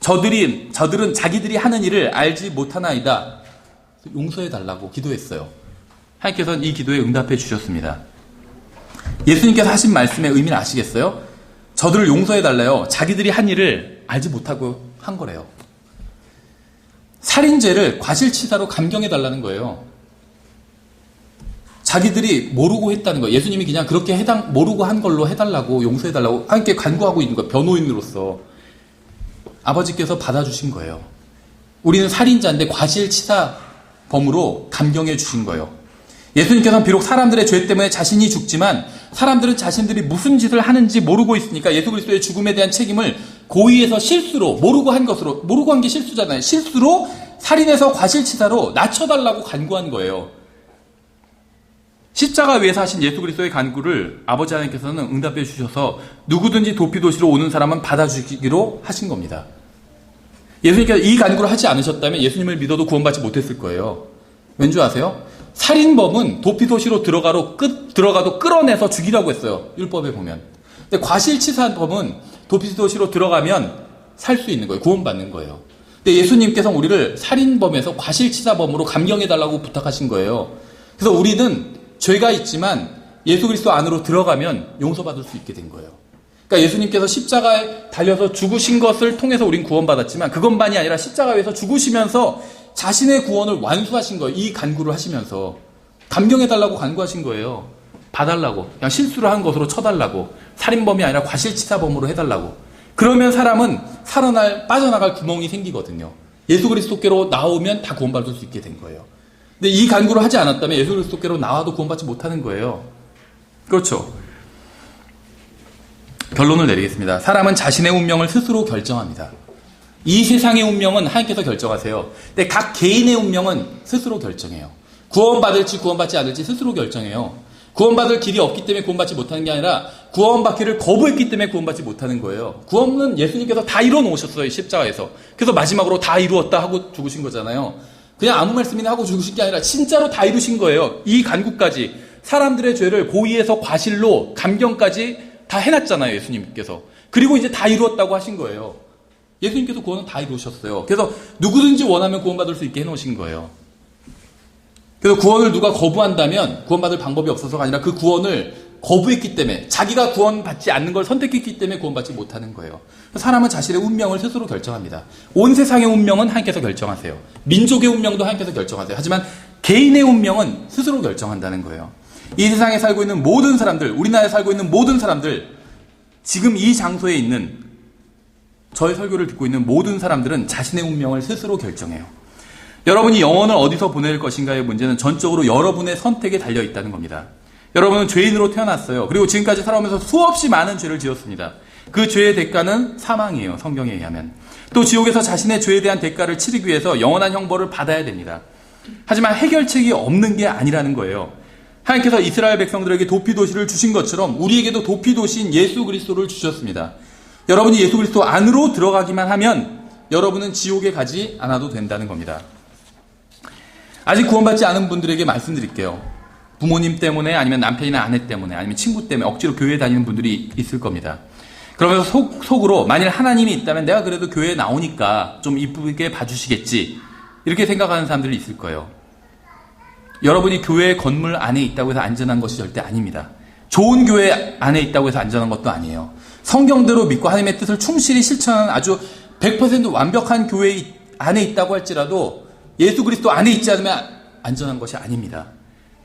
저들은 자기들이 하는 일을 알지 못하나이다. 용서해달라고 기도했어요. 하나님께서는 이 기도에 응답해 주셨습니다. 예수님께서 하신 말씀의 의미는 아시겠어요? 저들을 용서해달래요. 자기들이 한 일을 알지 못하고 한 거래요. 살인죄를 과실치사로 감경해달라는 거예요. 자기들이 모르고 했다는 거예요. 예수님이 그냥 그렇게 모르고 한 걸로 해달라고, 용서해달라고 하나님께 간구하고 있는 거예요. 변호인으로서. 아버지께서 받아주신 거예요. 우리는 살인자인데 과실치사범으로 감경해 주신 거예요. 예수님께서는 비록 사람들의 죄 때문에 자신이 죽지만 사람들은 자신들이 무슨 짓을 하는지 모르고 있으니까 예수 그리스도의 죽음에 대한 책임을 고의해서 실수로, 모르고 한 게 실수잖아요. 실수로 살인해서 과실치사로 낮춰달라고 간구한 거예요. 십자가 위에서 하신 예수 그리스도의 간구를 아버지 하나님께서는 응답해 주셔서 누구든지 도피도시로 오는 사람은 받아주기로 하신 겁니다. 예수님께서 이 간구를 하지 않으셨다면 예수님을 믿어도 구원받지 못했을 거예요. 왠지 아세요? 살인범은 도피도시로 들어가도 끌어내서 죽이라고 했어요. 율법에 보면. 근데 과실치사범은 도피도시로 들어가면 살 수 있는 거예요. 구원받는 거예요. 근데 예수님께서 우리를 살인범에서 과실치사범으로 감경해달라고 부탁하신 거예요. 그래서 우리는 죄가 있지만 예수 그리스도 안으로 들어가면 용서받을 수 있게 된 거예요. 그러니까 예수님께서 십자가에 달려서 죽으신 것을 통해서 우린 구원받았지만 그것만이 아니라 십자가 위에서 죽으시면서 자신의 구원을 완수하신 거예요. 이 간구를 하시면서 감경해달라고 간구하신 거예요. 봐달라고. 그냥 실수를 한 것으로 쳐달라고. 살인범이 아니라 과실치사범으로 해달라고. 그러면 사람은 빠져나갈 구멍이 생기거든요. 예수 그리스도께로 나오면 다 구원받을 수 있게 된 거예요. 근데 이 간구를 하지 않았다면 예수 그리스도께로 나와도 구원받지 못하는 거예요. 그렇죠. 결론을 내리겠습니다. 사람은 자신의 운명을 스스로 결정합니다. 이 세상의 운명은 하나님께서 결정하세요. 근데 각 개인의 운명은 스스로 결정해요. 구원받을지 구원받지 않을지 스스로 결정해요. 구원받을 길이 없기 때문에 구원받지 못하는 게 아니라 구원받기를 거부했기 때문에 구원받지 못하는 거예요. 구원은 예수님께서 다 이루어 놓으셨어요. 십자가에서. 그래서 마지막으로 다 이루었다 하고 죽으신 거잖아요. 그냥 아무 말씀이나 하고 죽으신 게 아니라 진짜로 다 이루신 거예요. 이 간구까지. 사람들의 죄를 고의해서 과실로 감경까지 다 해놨잖아요. 예수님께서. 그리고 이제 다 이루었다고 하신 거예요. 예수님께서 구원은 다 이루셨어요. 그래서 누구든지 원하면 구원받을 수 있게 해놓으신 거예요. 그래서 구원을 누가 거부한다면 구원받을 방법이 없어서가 아니라 그 구원을 거부했기 때문에 자기가 구원받지 않는 걸 선택했기 때문에 구원받지 못하는 거예요. 사람은 자신의 운명을 스스로 결정합니다. 온 세상의 운명은 하나님께서 결정하세요. 민족의 운명도 하나님께서 결정하세요. 하지만 개인의 운명은 스스로 결정한다는 거예요. 이 세상에 살고 있는 모든 사람들, 우리나라에 살고 있는 모든 사람들, 지금 이 장소에 있는 저의 설교를 듣고 있는 모든 사람들은 자신의 운명을 스스로 결정해요. 여러분이 영혼을 어디서 보낼 것인가의 문제는 전적으로 여러분의 선택에 달려 있다는 겁니다. 여러분은 죄인으로 태어났어요. 그리고 지금까지 살아오면서 수없이 많은 죄를 지었습니다. 그 죄의 대가는 사망이에요. 성경에 의하면. 또 지옥에서 자신의 죄에 대한 대가를 치르기 위해서 영원한 형벌을 받아야 됩니다. 하지만 해결책이 없는 게 아니라는 거예요. 하나님께서 이스라엘 백성들에게 도피도시를 주신 것처럼 우리에게도 도피도시인 예수 그리스도를 주셨습니다. 여러분이 예수 그리스도 안으로 들어가기만 하면 여러분은 지옥에 가지 않아도 된다는 겁니다. 아직 구원받지 않은 분들에게 말씀드릴게요. 부모님 때문에 아니면 남편이나 아내 때문에 아니면 친구 때문에 억지로 교회에 다니는 분들이 있을 겁니다. 그러면서 속으로 만일 하나님이 있다면 내가 그래도 교회에 나오니까 좀 이쁘게 봐주시겠지 이렇게 생각하는 사람들이 있을 거예요. 여러분이 교회 건물 안에 있다고 해서 안전한 것이 절대 아닙니다. 좋은 교회 안에 있다고 해서 안전한 것도 아니에요. 성경대로 믿고 하나님의 뜻을 충실히 실천하는 아주 100% 완벽한 교회 안에 있다고 할지라도 예수 그리스도 안에 있지 않으면 안전한 것이 아닙니다.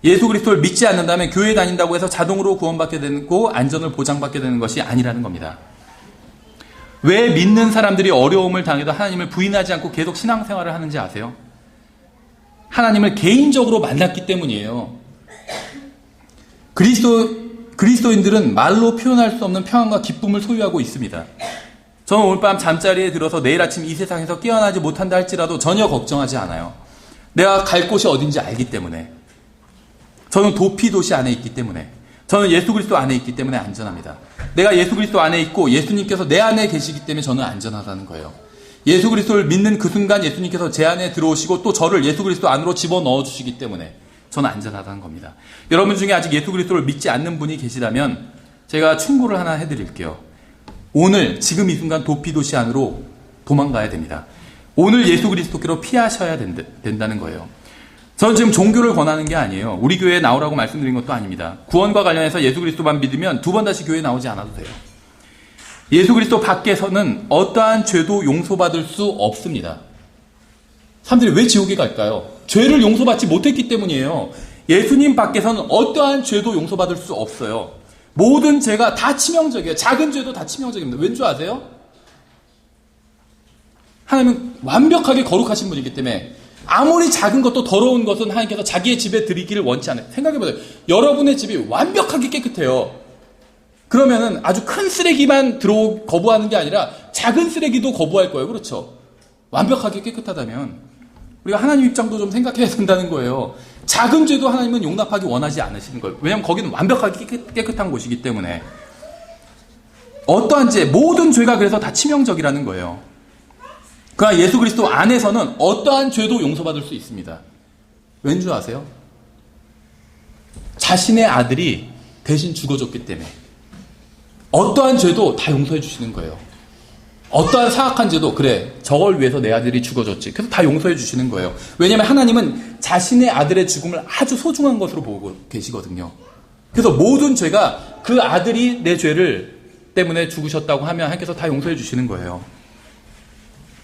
예수 그리스도를 믿지 않는다면 교회 다닌다고 해서 자동으로 구원받게 되고 안전을 보장받게 되는 것이 아니라는 겁니다. 왜 믿는 사람들이 어려움을 당해도 하나님을 부인하지 않고 계속 신앙생활을 하는지 아세요? 하나님을 개인적으로 만났기 때문이에요. 그리스도인들은 말로 표현할 수 없는 평안과 기쁨을 소유하고 있습니다. 저는 오늘 밤 잠자리에 들어서 내일 아침 이 세상에서 깨어나지 못한다 할지라도 전혀 걱정하지 않아요. 내가 갈 곳이 어딘지 알기 때문에. 저는 도피도시 안에 있기 때문에. 저는 예수 그리스도 안에 있기 때문에 안전합니다. 내가 예수 그리스도 안에 있고 예수님께서 내 안에 계시기 때문에 저는 안전하다는 거예요. 예수 그리스도를 믿는 그 순간 예수님께서 제 안에 들어오시고 또 저를 예수 그리스도 안으로 집어넣어 주시기 때문에 저는 안전하다는 겁니다. 여러분 중에 아직 예수 그리스도를 믿지 않는 분이 계시다면 제가 충고를 하나 해드릴게요. 오늘 지금 이 순간 도피도시 안으로 도망가야 됩니다. 오늘 예수 그리스도께로 피하셔야 된다는 거예요. 저는 지금 종교를 권하는 게 아니에요. 우리 교회에 나오라고 말씀드린 것도 아닙니다. 구원과 관련해서 예수 그리스도만 믿으면 두 번 다시 교회에 나오지 않아도 돼요. 예수 그리스도 밖에서는 어떠한 죄도 용서받을 수 없습니다. 사람들이 왜 지옥에 갈까요? 죄를 용서받지 못했기 때문이에요. 예수님 밖에서는 어떠한 죄도 용서받을 수 없어요. 모든 죄가 다 치명적이에요. 작은 죄도 다 치명적입니다. 왠 줄 아세요? 하나님은 완벽하게 거룩하신 분이기 때문에 아무리 작은 것도 더러운 것은 하나님께서 자기의 집에 드리기를 원치 않아요. 생각해보세요. 여러분의 집이 완벽하게 깨끗해요. 그러면은 아주 큰 쓰레기만 거부하는 게 아니라 작은 쓰레기도 거부할 거예요. 그렇죠? 완벽하게 깨끗하다면 우리가 하나님 입장도 좀 생각해야 된다는 거예요. 작은 죄도 하나님은 용납하기 원하지 않으시는 거예요. 왜냐하면 거기는 완벽하게 깨끗한 곳이기 때문에. 어떠한 죄, 모든 죄가 그래서 다 치명적이라는 거예요. 그러나 예수 그리스도 안에서는 어떠한 죄도 용서받을 수 있습니다. 왠 줄 아세요? 자신의 아들이 대신 죽어줬기 때문에. 어떠한 죄도 다 용서해 주시는 거예요. 어떠한 사악한 죄도 그래 저걸 위해서 내 아들이 죽어줬지. 그래서 다 용서해 주시는 거예요. 왜냐하면 하나님은 자신의 아들의 죽음을 아주 소중한 것으로 보고 계시거든요. 그래서 모든 죄가 그 아들이 내 죄를 때문에 죽으셨다고 하면 하나님께서 다 용서해 주시는 거예요.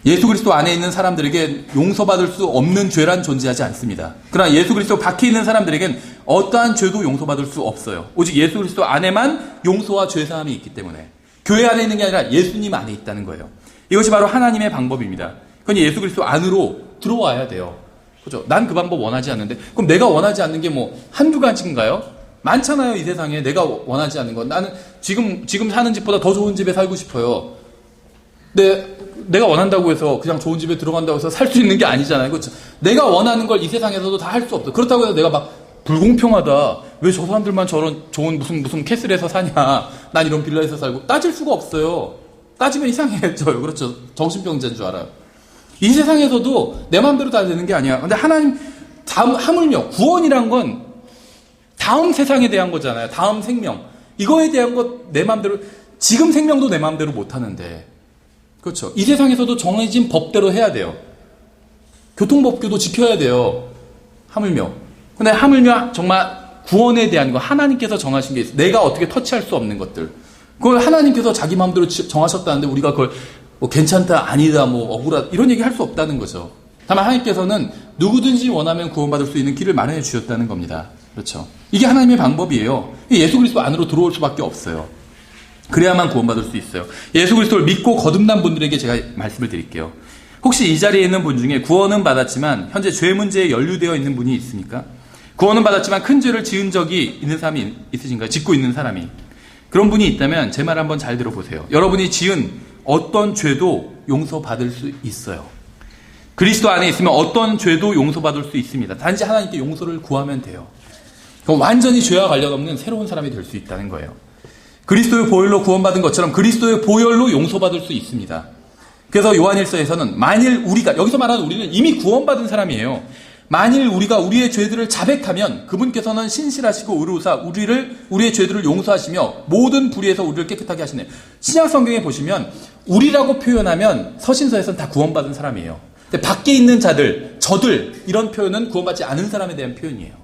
예수 그리스도 안에 있는 사람들에게 용서받을 수 없는 죄란 존재하지 않습니다. 그러나 예수 그리스도 밖에 있는 사람들에겐 어떠한 죄도 용서받을 수 없어요. 오직 예수 그리스도 안에만 용서와 죄사함이 있기 때문에. 교회 안에 있는 게 아니라 예수님 안에 있다는 거예요. 이것이 바로 하나님의 방법입니다. 그건 예수 그리스도 안으로 들어와야 돼요. 그죠? 난 그 방법 원하지 않는데 그럼 내가 원하지 않는 게 뭐 한두 가지인가요? 많잖아요. 이 세상에 내가 원하지 않는 건. 나는 지금 사는 집보다 더 좋은 집에 살고 싶어요. 내가 원한다고 해서 그냥 좋은 집에 들어간다고 해서 살 수 있는 게 아니잖아요. 그렇죠? 내가 원하는 걸 이 세상에서도 다 할 수 없어. 그렇다고 해서 내가 막 불공평하다. 왜 저 사람들만 저런 좋은 무슨 캐슬에서 사냐. 난 이런 빌라에서 살고. 따질 수가 없어요. 따지면 이상해져요. 그렇죠? 정신병자인 줄 알아요. 이 세상에서도 내 마음대로 다 되는 게 아니야. 근데 하나님, 하물며 구원이란 건 다음 세상에 대한 거잖아요. 다음 생명. 이거에 대한 것 내 마음대로, 지금 생명도 내 마음대로 못 하는데. 그렇죠. 이 세상에서도 정해진 법대로 해야 돼요. 교통법규도 지켜야 돼요. 하물며. 근데 하물며 정말 구원에 대한 거 하나님께서 정하신 게 있어요. 내가 어떻게 터치할 수 없는 것들. 그걸 하나님께서 자기 마음대로 정하셨다는데 우리가 그걸 뭐 괜찮다, 아니다, 뭐 억울하다 이런 얘기 할 수 없다는 거죠. 다만 하나님께서는 누구든지 원하면 구원받을 수 있는 길을 마련해 주셨다는 겁니다. 그렇죠. 이게 하나님의 방법이에요. 예수 그리스도 안으로 들어올 수밖에 없어요. 그래야만 구원받을 수 있어요. 예수 그리스도를 믿고 거듭난 분들에게 제가 말씀을 드릴게요. 혹시 이 자리에 있는 분 중에 구원은 받았지만 현재 죄 문제에 연루되어 있는 분이 있습니까? 구원은 받았지만 큰 죄를 지은 적이 있는 사람이 있으신가요? 짓고 있는 사람이. 그런 분이 있다면 제 말 한번 잘 들어보세요. 여러분이 지은 어떤 죄도 용서받을 수 있어요. 그리스도 안에 있으면 어떤 죄도 용서받을 수 있습니다. 단지 하나님께 용서를 구하면 돼요. 그럼 완전히 죄와 관련 없는 새로운 사람이 될 수 있다는 거예요. 그리스도의 보혈로 구원받은 것처럼 그리스도의 보혈로 용서받을 수 있습니다. 그래서 요한일서에서는 만일 우리가, 여기서 말하는 우리는 이미 구원받은 사람이에요. 만일 우리가 우리의 죄들을 자백하면 그분께서는 신실하시고 의로우사 우리의 죄들을 용서하시며 모든 불의에서 우리를 깨끗하게 하시네요. 신약 성경에 보시면 우리라고 표현하면 서신서에서는 다 구원받은 사람이에요. 근데 밖에 있는 저들 이런 표현은 구원받지 않은 사람에 대한 표현이에요.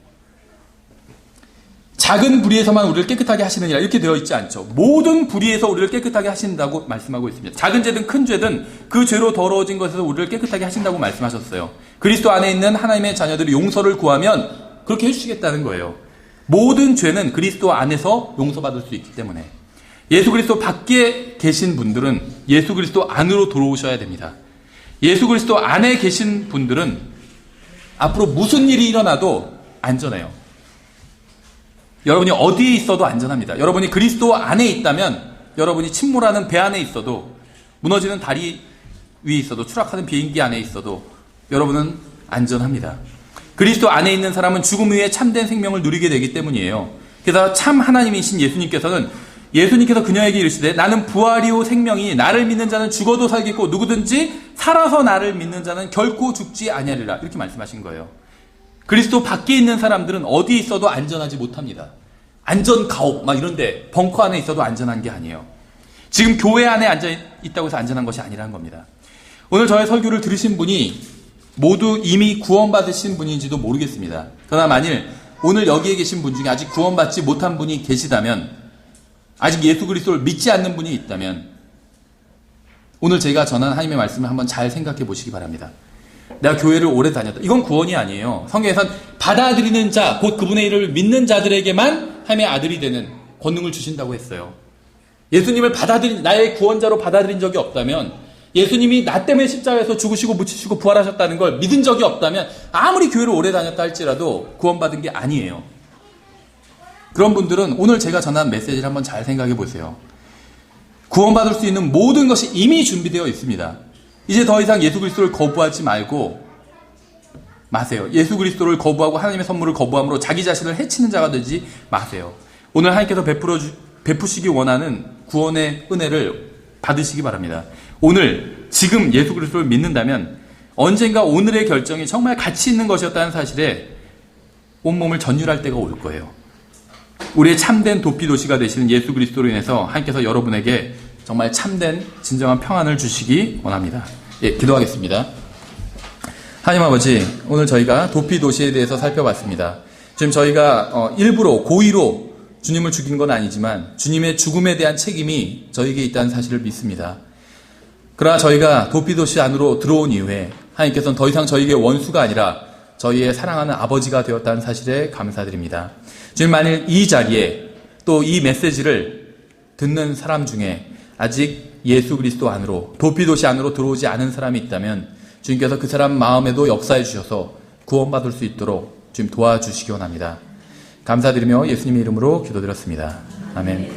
작은 불의에서만 우리를 깨끗하게 하시느니라 이렇게 되어 있지 않죠. 모든 불의에서 우리를 깨끗하게 하신다고 말씀하고 있습니다. 작은 죄든 큰 죄든 그 죄로 더러워진 것에서 우리를 깨끗하게 하신다고 말씀하셨어요. 그리스도 안에 있는 하나님의 자녀들이 용서를 구하면 그렇게 해주시겠다는 거예요. 모든 죄는 그리스도 안에서 용서받을 수 있기 때문에. 예수 그리스도 밖에 계신 분들은 예수 그리스도 안으로 들어오셔야 됩니다. 예수 그리스도 안에 계신 분들은 앞으로 무슨 일이 일어나도 안전해요. 여러분이 어디에 있어도 안전합니다. 여러분이 그리스도 안에 있다면 여러분이 침몰하는 배 안에 있어도, 무너지는 다리 위에 있어도, 추락하는 비행기 안에 있어도 여러분은 안전합니다. 그리스도 안에 있는 사람은 죽음 후에 참된 생명을 누리게 되기 때문이에요. 그래서 참 하나님이신 예수님께서 그녀에게 이르시되 나는 부활이요 생명이 나를 믿는 자는 죽어도 살겠고 누구든지 살아서 나를 믿는 자는 결코 죽지 아니하리라, 이렇게 말씀하신 거예요. 그리스도 밖에 있는 사람들은 어디에 있어도 안전하지 못합니다. 안전 가옥 막 이런데 벙커 안에 있어도 안전한 게 아니에요. 지금 교회 안에 앉아 있다고 해서 안전한 것이 아니라는 겁니다. 오늘 저의 설교를 들으신 분이 모두 이미 구원받으신 분인지도 모르겠습니다. 그러나 만일 오늘 여기에 계신 분 중에 아직 구원받지 못한 분이 계시다면, 아직 예수 그리스도를 믿지 않는 분이 있다면 오늘 제가 전한 하나님의 말씀을 한번 잘 생각해 보시기 바랍니다. 내가 교회를 오래 다녔다, 이건 구원이 아니에요. 성경에선 받아들이는 자, 곧 그분의 일을 믿는 자들에게만 하나님의 아들이 되는 권능을 주신다고 했어요. 예수님을 나의 구원자로 받아들인 적이 없다면, 예수님이 나 때문에 십자가에서 죽으시고 묻히시고 부활하셨다는 걸 믿은 적이 없다면 아무리 교회를 오래 다녔다 할지라도 구원받은 게 아니에요. 그런 분들은 오늘 제가 전한 메시지를 한번 잘 생각해 보세요. 구원받을 수 있는 모든 것이 이미 준비되어 있습니다. 이제 더 이상 예수 그리스도를 거부하지 말고 마세요. 예수 그리스도를 거부하고 하나님의 선물을 거부함으로 자기 자신을 해치는 자가 되지 마세요. 오늘 하나님께서 베푸시기 원하는 구원의 은혜를 받으시기 바랍니다. 오늘 지금 예수 그리스도를 믿는다면 언젠가 오늘의 결정이 정말 가치 있는 것이었다는 사실에 온몸을 전율할 때가 올 거예요. 우리의 참된 도피도시가 되시는 예수 그리스도로 인해서 하나님께서 여러분에게 정말 참된 진정한 평안을 주시기 원합니다. 예, 기도하겠습니다. 하나님 아버지, 오늘 저희가 도피도시에 대해서 살펴봤습니다. 지금 저희가 일부러 고의로 주님을 죽인 건 아니지만 주님의 죽음에 대한 책임이 저에게 있다는 사실을 믿습니다. 그러나 저희가 도피도시 안으로 들어온 이후에 하나님께서는 더 이상 저희에게 원수가 아니라 저희의 사랑하는 아버지가 되었다는 사실에 감사드립니다. 주님, 만일 이 자리에 또 이 메시지를 듣는 사람 중에 아직 예수 그리스도 안으로, 도피도시 안으로 들어오지 않은 사람이 있다면 주님께서 그 사람 마음에도 역사해 주셔서 구원받을 수 있도록 주님 도와주시기 원합니다. 감사드리며 예수님의 이름으로 기도드렸습니다. 아멘.